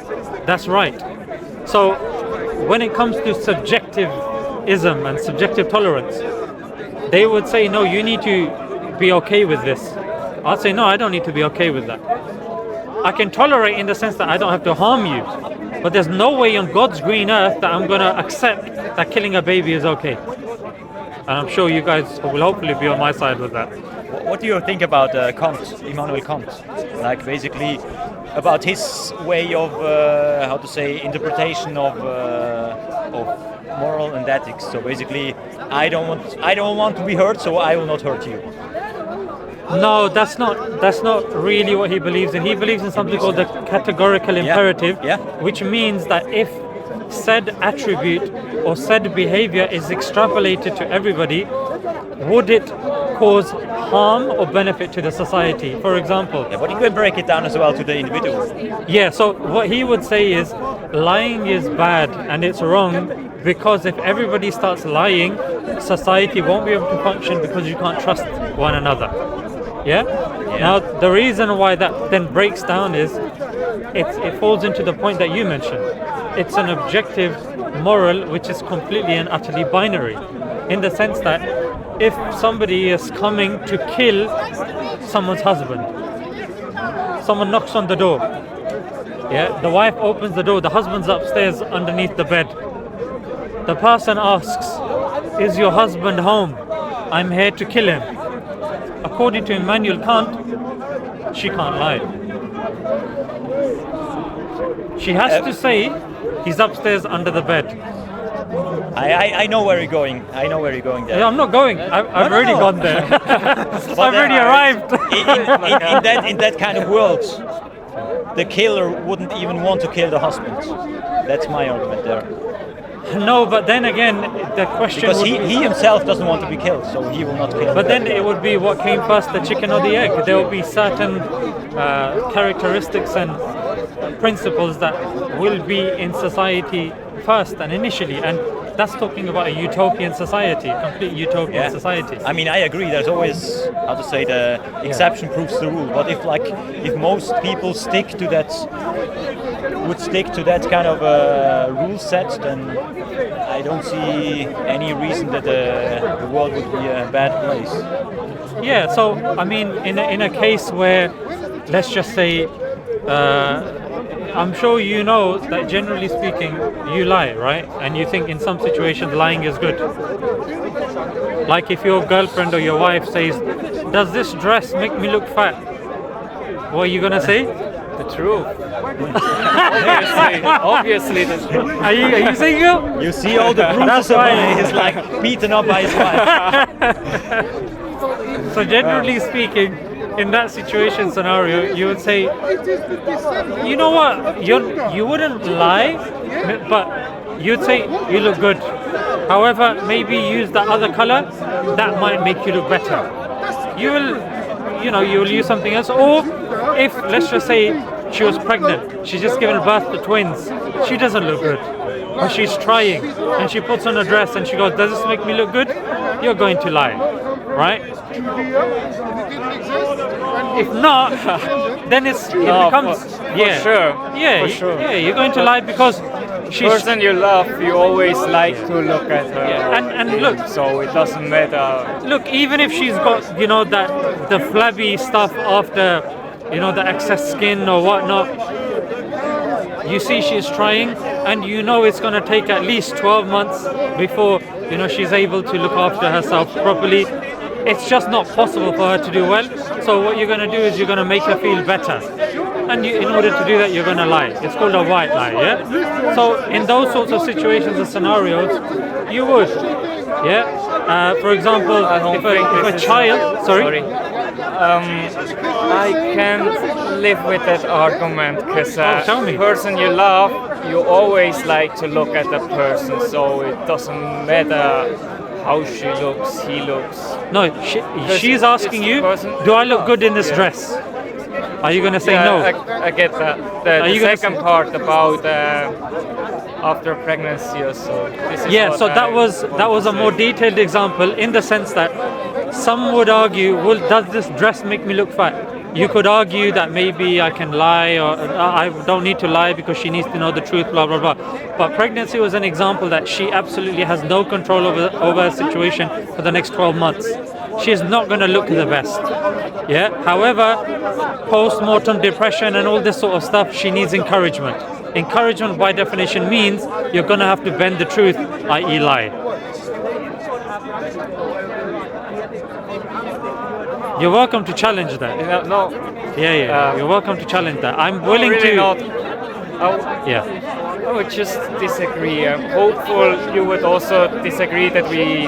that's right. So when it comes to subjectivism and subjective tolerance, they would say, no, you need to be okay with this. I'd say, no, I don't need to be okay with that. I can tolerate in the sense that I don't have to harm you, but there's no way on God's green earth that I'm going to accept that killing a baby is okay. And I'm sure you guys will hopefully be on my side with that. What do you think about Kant, Immanuel Kant? Like basically about his way of, interpretation of moral and ethics. So basically, I don't want to be hurt, so I will not hurt you. No, that's not really what he believes in. He believes in something called the categorical imperative, which means that if said attribute or said behavior is extrapolated to everybody, would it cause harm or benefit to the society? For example, but you can break it down as well to the individual. Yeah, so what he would say is lying is bad and it's wrong, because if everybody starts lying, society won't be able to function because you can't trust one another. Yeah? Now, the reason why that then breaks down is it falls into the point that you mentioned. It's an objective moral which is completely and utterly binary, in the sense that if somebody is coming to kill someone's husband, someone knocks on the door, yeah, the wife opens the door, the husband's upstairs underneath the bed. The person asks, is your husband home? I'm here to kill him. According to Immanuel Kant, she can't lie. She has to say, he's upstairs under the bed. I know where you're going. I know where you're going there. Yeah, I'm not going. I've already gone there. I've already arrived. In that kind of world, the killer wouldn't even want to kill the husband. That's my argument there. No, but then again, the question because he himself doesn't want to be killed, so he will not kill. But then it would be what came first, the chicken or the egg. There will be certain characteristics and principles that will be in society first and initially, and that's talking about a utopian society, complete utopian society. I mean, I agree. There's always, how to say, the exception proves the rule. But if most people would stick to that kind of rule set, then I don't see any reason that the world would be a bad place. Yeah. So I mean, in a case where, let's just say, I'm sure you know that generally speaking, you lie, right? And you think in some situations lying is good. Like if your girlfriend or your wife says, does this dress make me look fat? What are you gonna say? The truth. Obviously the truth. Are you single? You see all the bruises why he's like beaten up by his wife. So generally speaking, in that situation scenario, you would say, you know what, you wouldn't lie, but you'd say you look good. However, maybe use that other color, that might make you look better. You will use something else. Or if, let's just say, she was pregnant, she's just given birth to twins, she doesn't look good. but she's trying, and she puts on a dress and she goes, "Does this make me look good?" You're going to lie, right? If not, then it becomes for sure. Yeah, for sure. yeah, you're going to lie because she's Person you love, you always like to look at her. Yeah. And look, So it doesn't matter. look, even if she's got, that the flabby stuff after, the excess skin or whatnot, you see she's trying, and it's going to take at least 12 months before, she's able to look after herself properly. It's just not possible for her to do well. So what you're going to do is you're going to make her feel better. And in order to do that, you're going to lie. It's called a white lie, yeah? So in those sorts of situations and scenarios, you would, yeah? For example, if a child... Sorry? I can't live with that argument because tell me. the person you love, you always like to look at the person, so it doesn't matter how she looks, he looks. No, she's asking you, do I look good in this dress? Are you going to say no? I get that. The second part about after pregnancy or so. This is So that was a more detailed example in the sense that some would argue, well, does this dress make me look fat? You could argue that maybe I can lie, or I don't need to lie because she needs to know the truth, blah, blah, blah. But pregnancy was an example that she absolutely has no control over her situation for the next 12 months. She's not going to look the best. Yeah. However, post-mortem depression and all this sort of stuff, she needs encouragement. Encouragement, by definition, means you're going to have to bend the truth, i.e. lie. You're welcome to challenge that. No. Yeah. You're welcome to challenge that. I'm willing really to. Not. Yeah. I would just disagree. I'm hopeful you would also disagree that we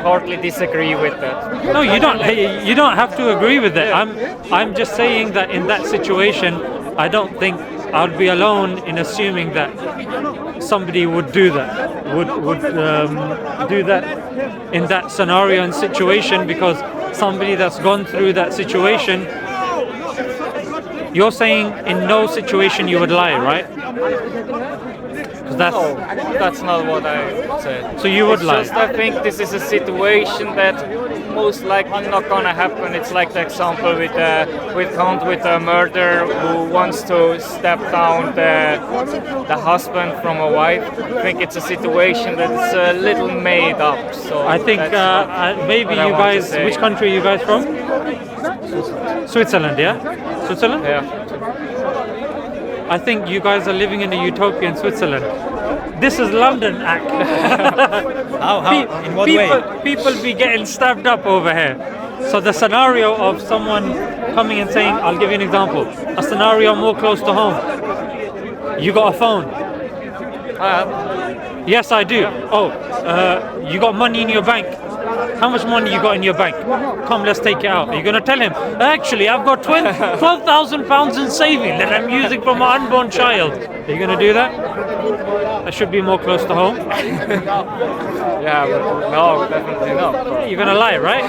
partly disagree with that. No, you don't. You don't have to agree with it. I'm just saying that in that situation, I don't think I'd be alone in assuming that somebody would do that. Would do that in that scenario and situation, because somebody that's gone through that situation. You're saying in no situation you would lie, right? No, that's not what I said. So you would lie? Just, I think this is a situation that most likely not gonna happen. It's like the example with a murderer who wants to step down the husband from a wife. I think it's a situation that's a little made up. So I think maybe you guys. Which country are you guys from? Switzerland, yeah. Switzerland? Yeah. I think you guys are living in a utopian Switzerland. This is London, act. How? In what way? People be getting stabbed up over here. So the scenario of someone coming and saying, I'll give you an example, a scenario more close to home. You got a phone. Yes, I do. Oh, you got money in your bank. How much money you got in your bank? Come, let's take it out. Are you going to tell him, actually, I've got £12,000 in saving that I'm using for my unborn child? Are you going to do that? That should be more close to home. Yeah, but no, definitely not. You're going to lie, right?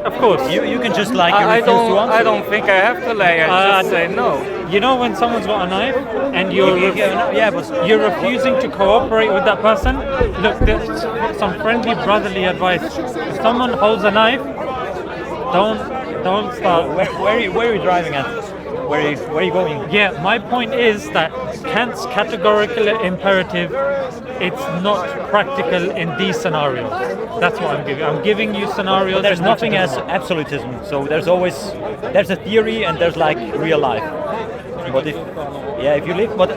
Of course. You can just like I refuse to answer. I don't think I have to lie. I just say no. You know when someone's got a knife and you're refusing to cooperate with that person? Look, there's some friendly brotherly advice. If someone holds a knife, don't start. Where are you driving at? Where are you going? Yeah, my point is that Kant's categorical imperative, it's not practical in these scenarios. That's what I'm giving. I'm giving you scenarios. But there's nothing as absolutism. So there's a theory and there's like real life. But if you live, but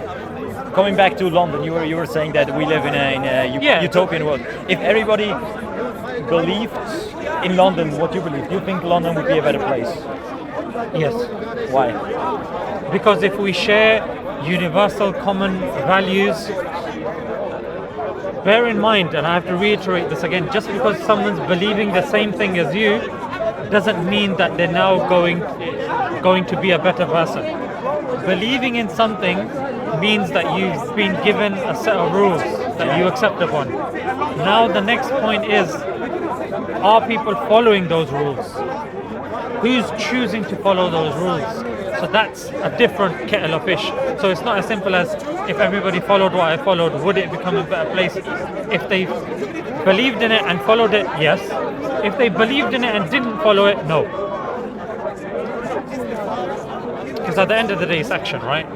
coming back to London, you were saying that we live in a utopian world. If everybody believed in London what you believe, do you think London would be a better place? Yes. Why? Because if we share universal common values, bear in mind, and I have to reiterate this again, just because someone's believing the same thing as you doesn't mean that they're now going to be a better person. Believing in something means that you've been given a set of rules that you accept upon. Now the next point is, are people following those rules? Who's choosing to follow those rules? So that's a different kettle of fish. So it's not as simple as if everybody followed what I followed, would it become a better place? If they believed in it and followed it, yes. If they believed in it and didn't follow it, no. Because at the end of the day, it's action, right?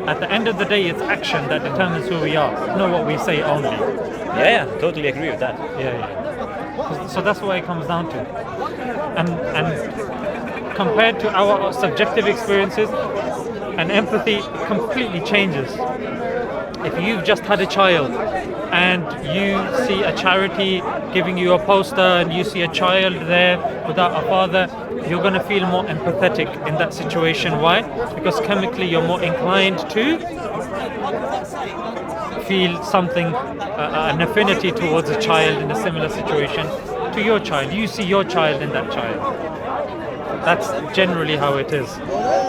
At the end of the day, it's action that determines who we are, not what we say only. Yeah, totally agree with that. Yeah. So that's what it comes down to. And compared to our subjective experiences, and empathy completely changes. If you've just had a child and you see a charity giving you a poster and you see a child there without a father, you're going to feel more empathetic in that situation. Why? Because chemically you're more inclined to feel something, an affinity towards a child in a similar situation to your child. You see your child in that child. That's generally how it is.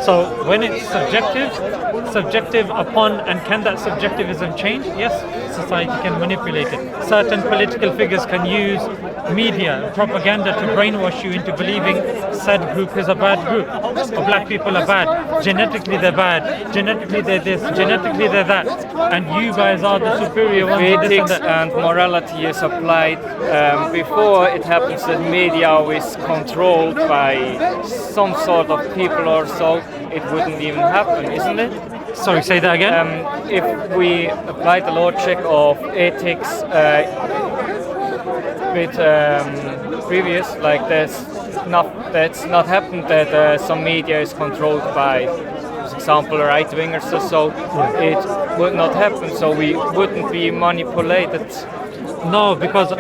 So when it's subjective upon, and can that subjectivism change? Yes, society can manipulate it. Certain political figures can use media, propaganda to brainwash you into believing said group is a bad group, or black people are bad, genetically they're bad, genetically they're this, genetically they're that, and you guys are the superior ones. Ethics and morality is applied before it happens that media is controlled by some sort of people or so, it wouldn't even happen, isn't it? Sorry, say that again? If we apply the logic of ethics with previous, like that's not happened that some media is controlled by, for example, right-wingers or so, it would not happen, so we wouldn't be manipulated. No, because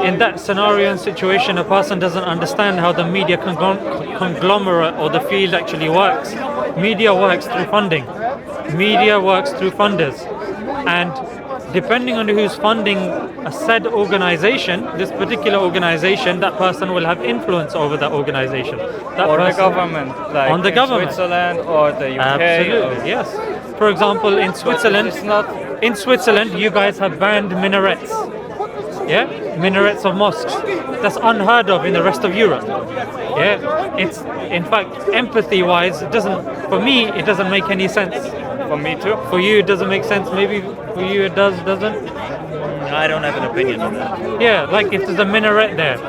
in that scenario and situation, a person doesn't understand how the media conglomerate or the field actually works. Media works through funding. Media works through funders. And depending on who's funding a said organization, this particular organization, that person will have influence over that organization. That Or the person, government, like on the in government. Switzerland or the UK. Absolutely, yes. For example, in Switzerland, It's not. in Switzerland, you guys have banned minarets. Yeah, minarets of mosques. That's unheard of in the rest of Europe. Yeah, it's in fact empathy-wise, it doesn't. For me, it doesn't make any sense. For me too. For you, it doesn't make sense. Maybe for you, it doesn't. I don't have an opinion on that. Yeah, like if there's a minaret there.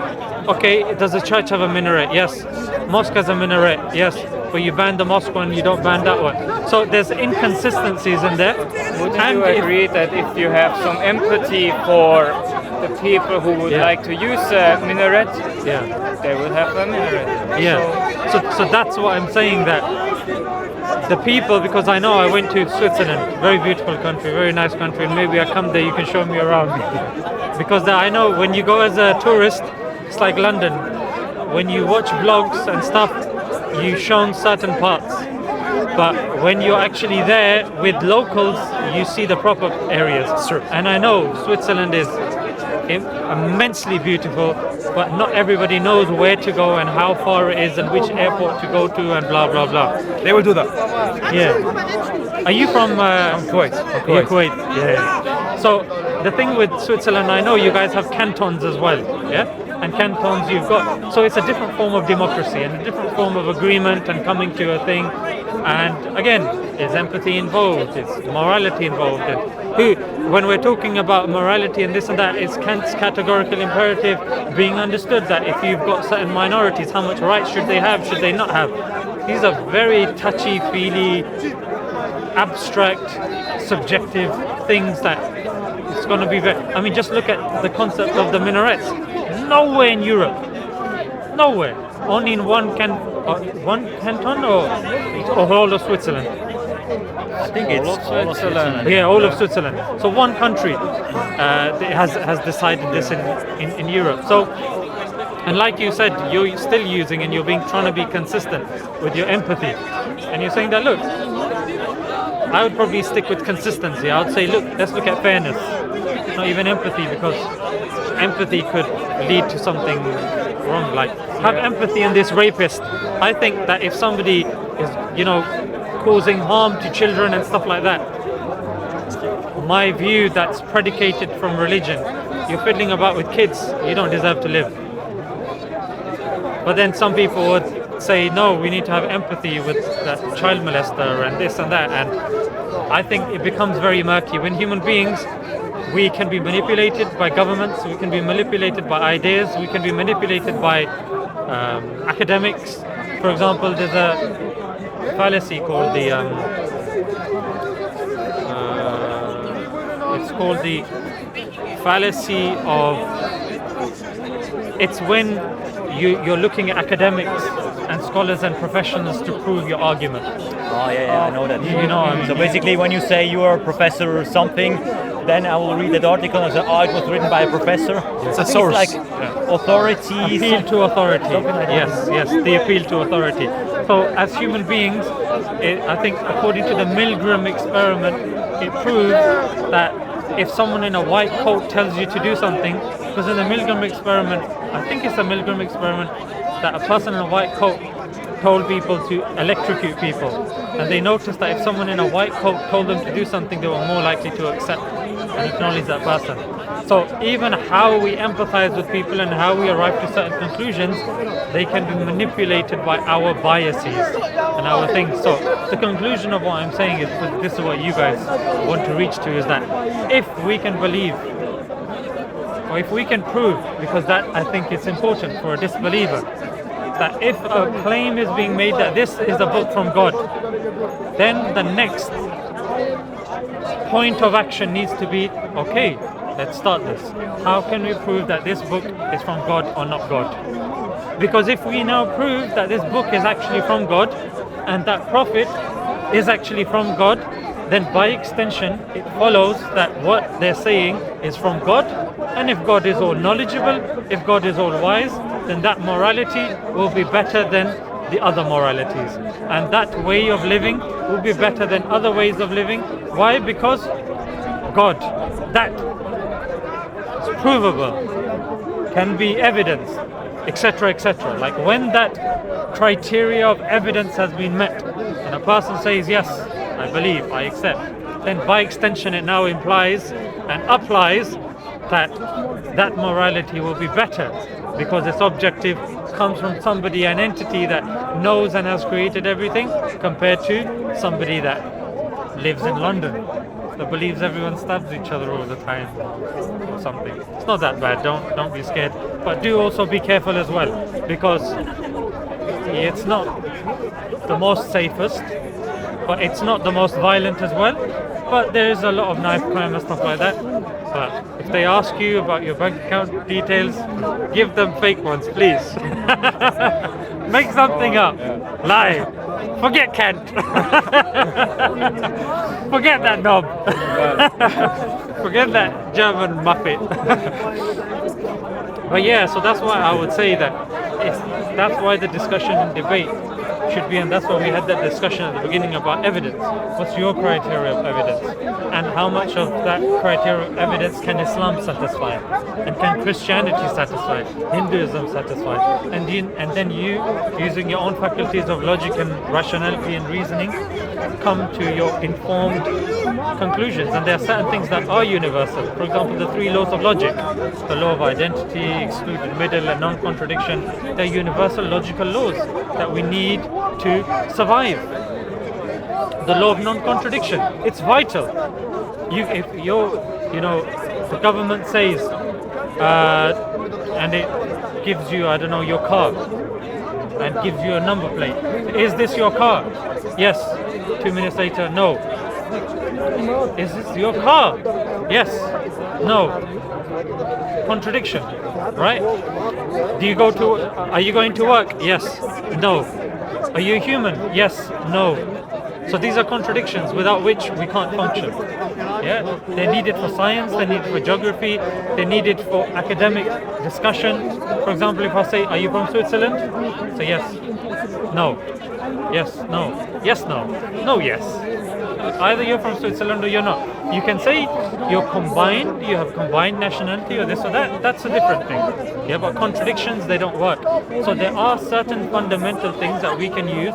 Okay, does the church have a minaret? Yes. Mosque has a minaret? Yes. But you ban the mosque one, you don't ban that one. So there's inconsistencies in there. Wouldn't you agree that if you have some empathy for the people who would like to use a minaret, they will have a minaret? Yeah. So that's what I'm saying, that the people, because I know I went to Switzerland, very beautiful country, very nice country, and maybe I come there, you can show me around. Because I know when you go as a tourist, it's like London. When you watch vlogs and stuff, you're shown certain parts. But when you're actually there with locals, you see the proper areas. Sure. And I know Switzerland is immensely beautiful, but not everybody knows where to go and how far it is and which airport to go to and blah blah blah. They will do that. Yeah. Are you from Kuwait. You're Kuwait? Yeah. So the thing with Switzerland, I know you guys have cantons as well. Yeah. And cantons you've got. So it's a different form of democracy and a different form of agreement and coming to a thing. And again, is empathy involved? Is morality involved? And when we're talking about morality and this and that, it's Kant's categorical imperative being understood that if you've got certain minorities, how much rights should they have? Should they not have? These are very touchy-feely, abstract, subjective things that it's going to be very. I mean, just look at the concept of the minarets. Nowhere in Europe, nowhere. Only in one canton or all of Switzerland. I think it's all of Switzerland. Yeah, all of Switzerland. So one country has decided this in Europe. So, and like you said, you're still using and you're trying to be consistent with your empathy, and you're saying that look, I would probably stick with consistency. I would say look, let's look at fairness, not even empathy, because empathy could lead to something wrong. Like have empathy in this rapist. I think that if somebody is, causing harm to children and stuff like that, my view that's predicated from religion. You're fiddling about with kids, you don't deserve to live. But then some people would say, no, we need to have empathy with that child molester and this and that. And I think it becomes very murky. When human beings, we can be manipulated by governments, we can be manipulated by ideas, we can be manipulated by academics. For example, there's a fallacy called it's called the fallacy of, it's when you're looking at academics and scholars and professionals to prove your argument. Oh yeah, I know that. You know, I mean, So basically, when you say you are a professor or something, then I will read that article and say, oh, it was written by a professor. It's a I think source. It's like authority. appeal to authority. Something like that. Yes, the appeal to authority. So as human beings, I think according to the Milgram experiment, it proves that if someone in a white coat tells you to do something, because in the Milgram experiment, I think it's the Milgram experiment, that a person in a white coat told people to electrocute people, and they noticed that if someone in a white coat told them to do something, they were more likely to accept and acknowledge that person. So even how we empathize with people and how we arrive to certain conclusions, they can be manipulated by our biases and our things. So the conclusion of what I'm saying is, this is what you guys want to reach to, is that if we can believe, or if we can prove, because that I think it's important for a disbeliever, that if a claim is being made that this is a book from God, then the next point of action needs to be, okay, let's start this. How can we prove that this book is from God or not God? Because if we now prove that this book is actually from God and that prophet is actually from God, then by extension it follows that what they're saying is from God. And if God is all knowledgeable, if God is all wise, then that morality will be better than the other moralities. And that way of living will be better than other ways of living. Why? Because God, that is provable, can be evidence, etc., etc. Like when that criteria of evidence has been met, and a person says, yes, I believe, I accept, then by extension it now implies and applies that that morality will be better, because its objective comes from somebody, an entity that knows and has created everything, compared to somebody that lives in London, that believes everyone stabs each other all the time or something. It's not that bad, don't be scared, but do also be careful as well, because it's not the most safest, but it's not the most violent as well. But there is a lot of knife crime and stuff like that. But if they ask you about your bank account details, give them fake ones, please. Make something up. Lie. Forget Kent. Forget that knob. Forget that German muppet. But yeah, so that's why I would say that that's why the discussion and debate should be, and that's why we had that discussion at the beginning about evidence. What's your criteria of evidence? And how much of that criteria of evidence can Islam satisfy? And can Christianity satisfy? Hinduism satisfy? And then you, using your own faculties of logic and rationality and reasoning, come to your informed conclusions. And there are certain things that are universal. For example, the 3 laws of logic, the law of identity, excluded middle, and non-contradiction. They're universal logical laws that we need to survive. The law of non-contradiction, it's vital. If the government says, and it gives you, I don't know, your car, and gives you a number plate. Is this your car? Yes. 2 minutes later, no. Is this your car? Yes. No. Contradiction, right? Are you going to work? Yes. No. Are you human? Yes. No. So these are contradictions without which we can't function. Yeah, they're needed for science, they're needed for geography, they're needed for academic discussion. For example, if I say, are you from Switzerland? Say yes. No. Yes. No. Yes. No. No. Yes. either you're from Switzerland or you're not. You can say you're combined, you have combined nationality or this or that. That's a different thing. Yeah, but contradictions, they don't work. So there are certain fundamental things that we can use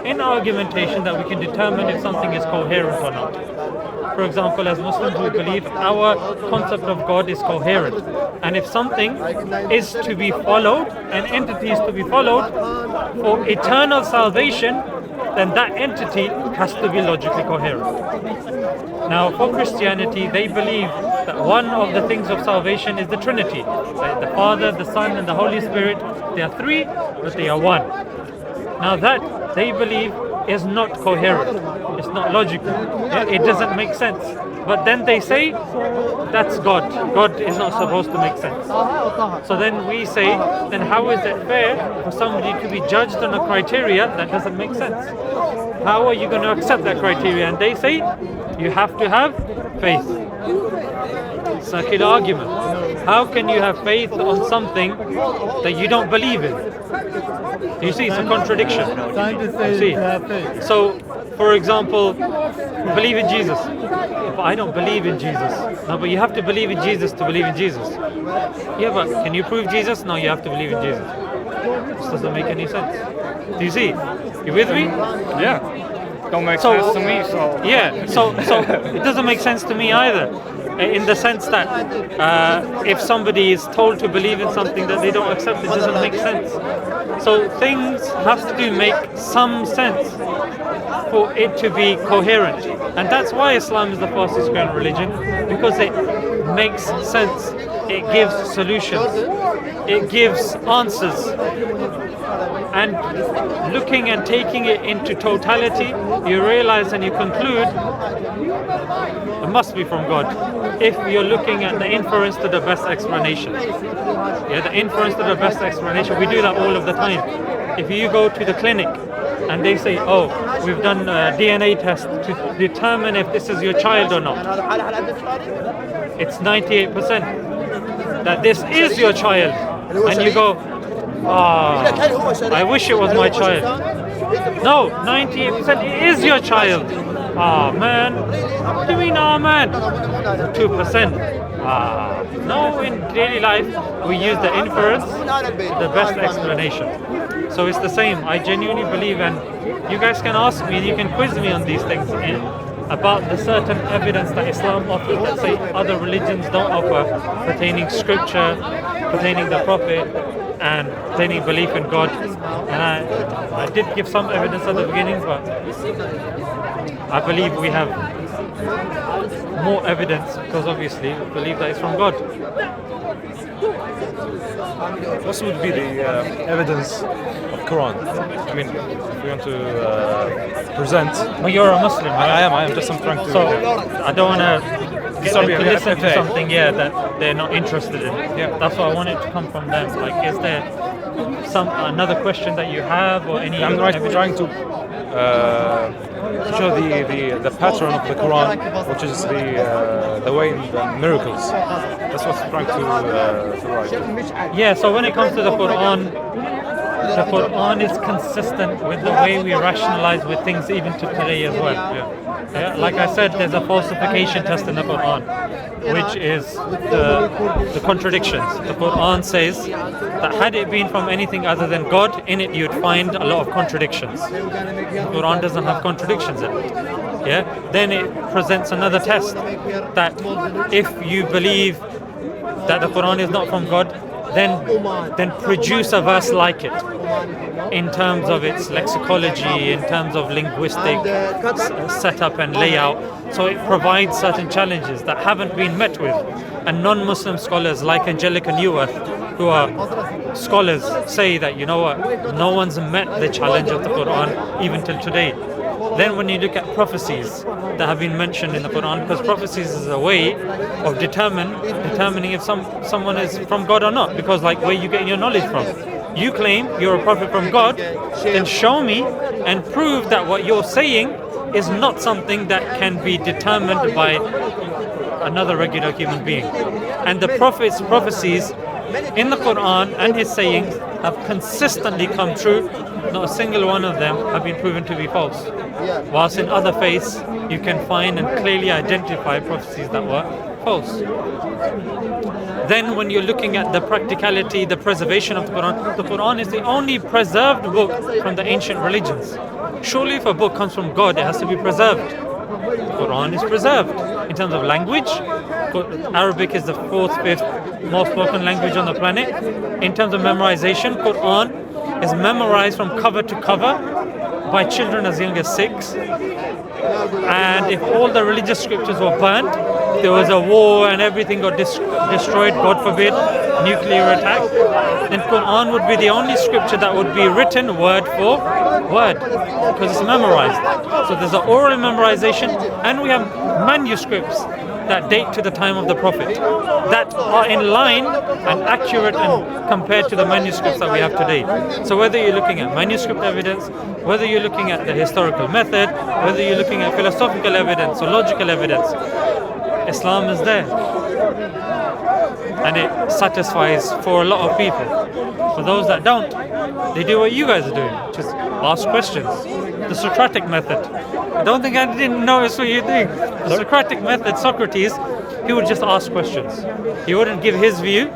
in argumentation that we can determine if something is coherent or not. For example, as Muslims, we believe our concept of God is coherent. And if something is to be followed, an entity is to be followed for eternal salvation, then that entity has to be logically coherent. Now, for Christianity, they believe that one of the things of salvation is the Trinity. The Father, the Son, and the Holy Spirit, they are three, but they are one. Now that, they believe, is not coherent. It's not logical. It doesn't make sense. But then they say, that's God. God is not supposed to make sense. So then we say, then how is it fair for somebody to be judged on a criteria that doesn't make sense? How are you going to accept that criteria? And they say, you have to have faith. Circular argument. How can you have faith on something that you don't believe in? You see, it's a contradiction. You see? So, for example, believe in Jesus. But I don't believe in Jesus. No, but you have to believe in Jesus to believe in Jesus. Yeah, but can you prove Jesus? No, you have to believe in Jesus. This doesn't make any sense. Do you see? You with me? Yeah. Don't make sense to me. So yeah. So it doesn't make sense to me either. In the sense that if somebody is told to believe in something that they don't accept, it doesn't make sense. So things have to make some sense for it to be coherent. And that's why Islam is the fastest growing religion, because it makes sense. It gives solutions. It gives answers. And looking and taking it into totality, you realize and you conclude it must be from God. If you're looking at the inference to the best explanation. Yeah, the inference to the best explanation. We do that all of the time. If you go to the clinic and they say, oh, we've done a DNA test to determine if this is your child or not. It's 98% that this is your child. And you go, I wish it was my child. No, 98% it is your child. Man. What do you mean, man? 2%. No, in daily life, we use the inference, the best explanation. So it's the same. I genuinely believe, and you guys can ask me, and you can quiz me on these things about the certain evidence that Islam offers that say other religions don't offer, pertaining scripture, pertaining the Prophet, and pertaining belief in God. And I did give some evidence at the beginning, but I believe we have more evidence because obviously we believe that it's from God. What would be the evidence of Quran? I mean, if we want to present. Well, you're a Muslim, right? I am. Just I'm trying to. So I don't want to get them to listen to something, that they're not interested in. Yeah. That's why I want it to come from them. Like, is there another question that you have or any? I'm trying to show the pattern of the Quran, which is the way in the miracles. That's what I'm trying to write. Yeah, so when it comes to the Quran is consistent with the way we rationalize with things even to today as well. Yeah, like I said, there's a falsification test in the Quran, which is the contradictions. The Quran says that had it been from anything other than God, in it you'd find a lot of contradictions. The Quran doesn't have contradictions in it. Yeah. Then it presents another test that if you believe that the Quran is not from God, then produce a verse like it in terms of its lexicology, in terms of linguistic setup and layout. So it provides certain challenges that haven't been met with. And non-Muslim scholars like Angelica Neworth, who are scholars, say that, you know what, no one's met the challenge of the Quran even till today. Then when you look at prophecies that have been mentioned in the Quran, because prophecies is a way of determining if someone is from God or not, because like where you get your knowledge from. You claim you're a prophet from God, then show me and prove that what you're saying is not something that can be determined by another regular human being. And the prophet's prophecies in the Quran and his sayings have consistently come true. Not a single one of them have been proven to be false. Whilst in other faiths, you can find and clearly identify prophecies that were false. Then when you're looking at the practicality, the preservation of the Quran is the only preserved book from the ancient religions. Surely if a book comes from God, it has to be preserved. The Quran is preserved. In terms of language, Arabic is the 4th, 5th most spoken language on the planet. In terms of memorization, Quran is memorized from cover to cover by children as young as 6. And if all the religious scriptures were burnt, if there was a war and everything got destroyed, God forbid, nuclear attack, then Quran would be the only scripture that would be written word for word, because it's memorized. So there's an oral memorization, and we have manuscripts that date to the time of the Prophet that are in line and accurate and compared to the manuscripts that we have today. So whether you're looking at manuscript evidence, whether you're looking at the historical method, whether you're looking at philosophical evidence or logical evidence, Islam is there. And it satisfies for a lot of people. For those that don't, they do what you guys are doing, just ask questions. The Socratic method. I don't think I didn't notice what you're doing. The Socratic method, Socrates, he would just ask questions. He wouldn't give his view,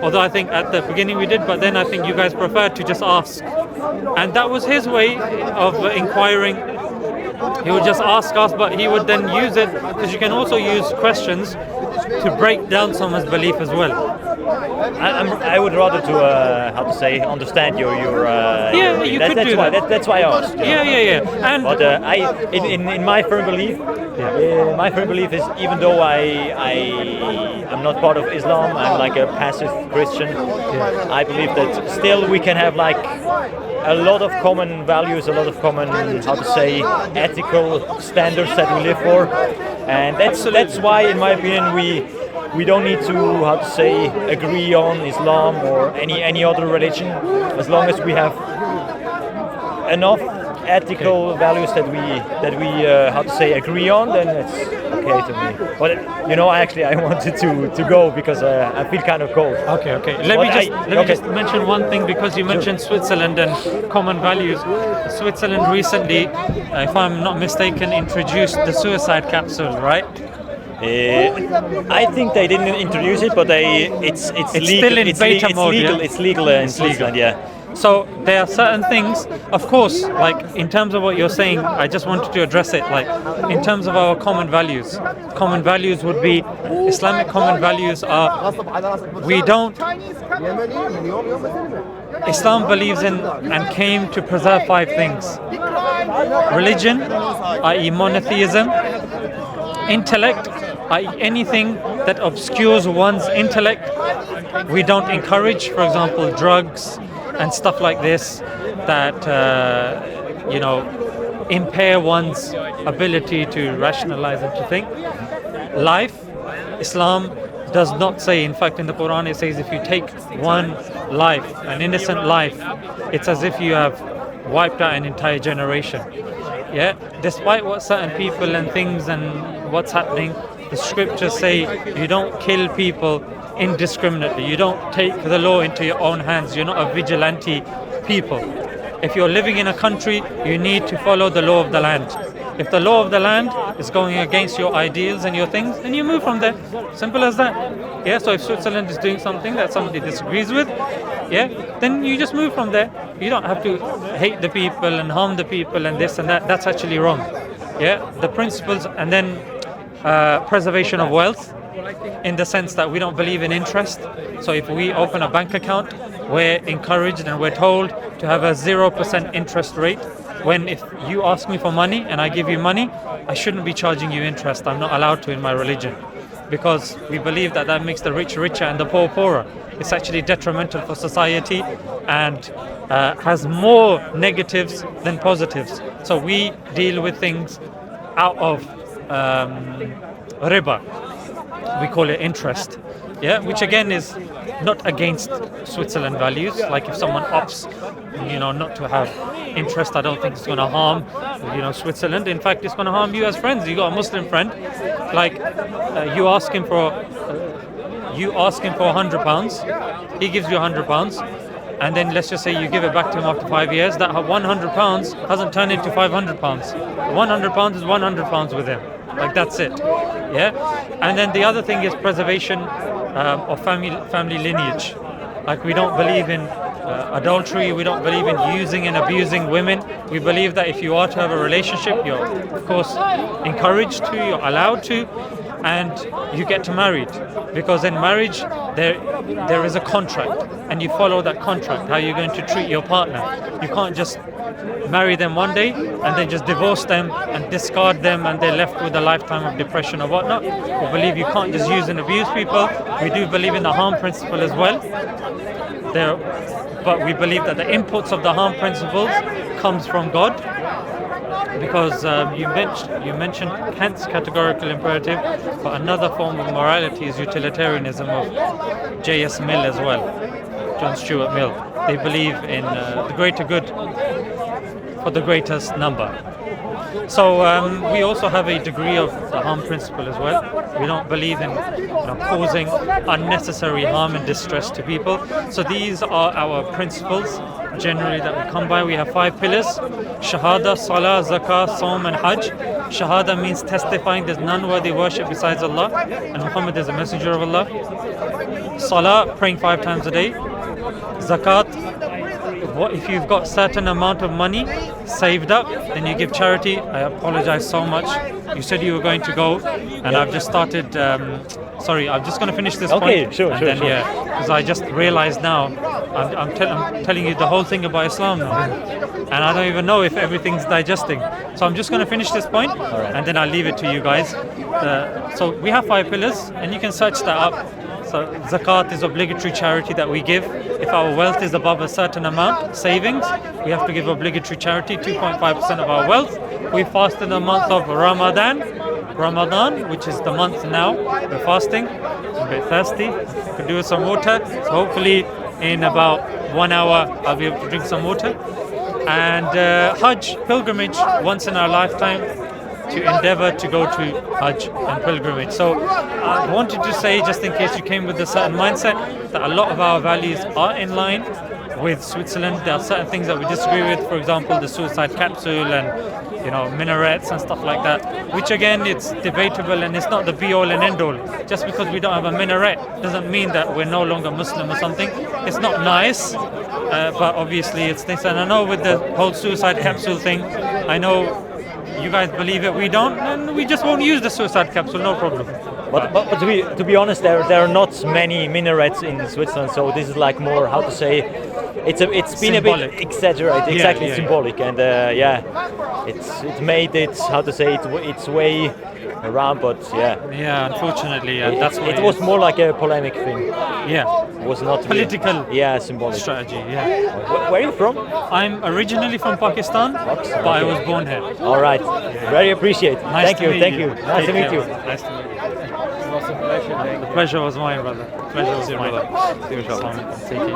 although I think at the beginning we did, but then I think you guys preferred to just ask. And that was his way of inquiring. He would just ask us, but he would then use it, because you can also use questions to break down someone's belief as well. I would rather to understand your Yeah, you could do that. That's why I asked. Yeah. And But in my firm belief, my firm belief is, even though I'm not part of Islam, I'm like a passive Christian. I believe that still we can have like a lot of common values, a lot of common ethical standards that we live for, and that's why, in my opinion, we don't need to agree on Islam or any other religion, as long as we have enough ethical values that we agree on, then it's okay to me. But I wanted to go because I feel kind of cold. Okay. Let me just mention one thing, because you mentioned Switzerland and common values. Switzerland recently, if I'm not mistaken, introduced the suicide capsule, right? I think they didn't introduce it, but it's legal. Still in beta mode. It's legal in Switzerland, yeah. So there are certain things, of course, like in terms of what you're saying, I just wanted to address it, like in terms of our common values. Common values would be, Islamic common values are, Islam believes in and came to preserve 5 things. Religion, i.e. monotheism. Intellect, i.e. anything that obscures one's intellect. We don't encourage, for example, drugs and stuff like this that impair one's ability to rationalize and to think. Life, Islam does not say, in fact in the Quran it says, if you take one life, an innocent life, it's as if you have wiped out an entire generation. Yeah, despite what certain people and things and what's happening, the scriptures say you don't kill people indiscriminately. You don't take the law into your own hands. You're not a vigilante people. If you're living in a country, you need to follow the law of the land. If the law of the land is going against your ideals and your things, then you move from there. Simple as that. Yeah, so if Switzerland is doing something that somebody disagrees with, then you just move from there. You don't have to hate the people and harm the people and this and that. That's actually wrong. Yeah, the principles, and then preservation of wealth, in the sense that we don't believe in interest. So if we open a bank account, we're encouraged and we're told to have a 0% interest rate, when if you ask me for money and I give you money, I shouldn't be charging you interest. I'm not allowed to in my religion, because we believe that makes the rich richer and the poor poorer. It's actually detrimental for society and has more negatives than positives. So we deal with things out of riba. We call it interest, which again is not against Switzerland values. Like if someone opts, not to have interest, I don't think it's going to harm, Switzerland. In fact, it's going to harm you as friends. You got a Muslim friend, like you ask him for £100, he gives you £100. and then let's just say you give it back to him after 5 years, that £100 hasn't turned into £500. £100 is £100 with him. Like, that's it. Yeah. And then the other thing is preservation of family lineage. Like, we don't believe in adultery. We don't believe in using and abusing women. We believe that if you are to have a relationship, you're of course encouraged to, you're allowed to, and you get married, because in marriage there is a contract, and you follow that contract, how you're going to treat your partner. You can't just marry them one day and then just divorce them and discard them, and they're left with a lifetime of depression or whatnot. We believe you can't just use and abuse people. We do believe in the harm principle as well. But we believe that the inputs of the harm principles comes from God, because you mentioned Kant's categorical imperative, but another form of morality is utilitarianism of J.S. Mill as well, John Stuart Mill. They believe in the greater good for the greatest number. So we also have a degree of the harm principle as well. We don't believe in causing unnecessary harm and distress to people. So these are our principles generally that we come by. We have 5 pillars: Shahada, Salah, Zakah, Sawm and Hajj. Shahada means testifying there's none worthy worship besides Allah and Muhammad is a messenger of Allah. Salah, praying 5 times a day. Zakat, if you've got certain amount of money saved up, then you give charity. I apologize so much. You said you were going to go, and I've just started. Sorry, I'm just going to finish this point. Okay, sure. Yeah, because I just realized now I'm telling you the whole thing about Islam now, and I don't even know if everything's digesting. So I'm just going to finish this point, and then I'll leave it to you guys. So we have 5 pillars, and you can search that up. So zakat is obligatory charity that we give. If our wealth is above a certain amount, savings, we have to give obligatory charity, 2.5% of our wealth. We fast in the month of Ramadan, which is the month now. We're fasting. I'm a bit thirsty. Could do with some water. So hopefully in about 1 hour I'll be able to drink some water. And Hajj, pilgrimage, once in our lifetime, to endeavor to go to Hajj and pilgrimage. So I wanted to say, just in case you came with a certain mindset, that a lot of our values are in line with Switzerland. There are certain things that we disagree with, for example, the suicide capsule and minarets and stuff like that, which again, it's debatable and it's not the be all and end all. Just because we don't have a minaret doesn't mean that we're no longer Muslim or something. It's not nice, but obviously it's this. And I know with the whole suicide capsule thing, I know you guys believe it, we don't, and we just won't use the suicide capsule, no problem. But to be honest, there are not many minarets in Switzerland, so this is like more, how to say, it's been symbolic. A bit exaggerated, exactly, yeah. symbolic, and it's made it, how to say, its way around, but yeah, unfortunately, that's what it was more like a polemic thing. Yeah, it was not political. Symbolic Strategy. Yeah. Where are you from? I'm originally from Pakistan, but I was born here. All right, very appreciate. Nice Thank you. Nice to meet you. Nice to meet you. The pleasure was mine, brother. The pleasure was mine. Take it easy.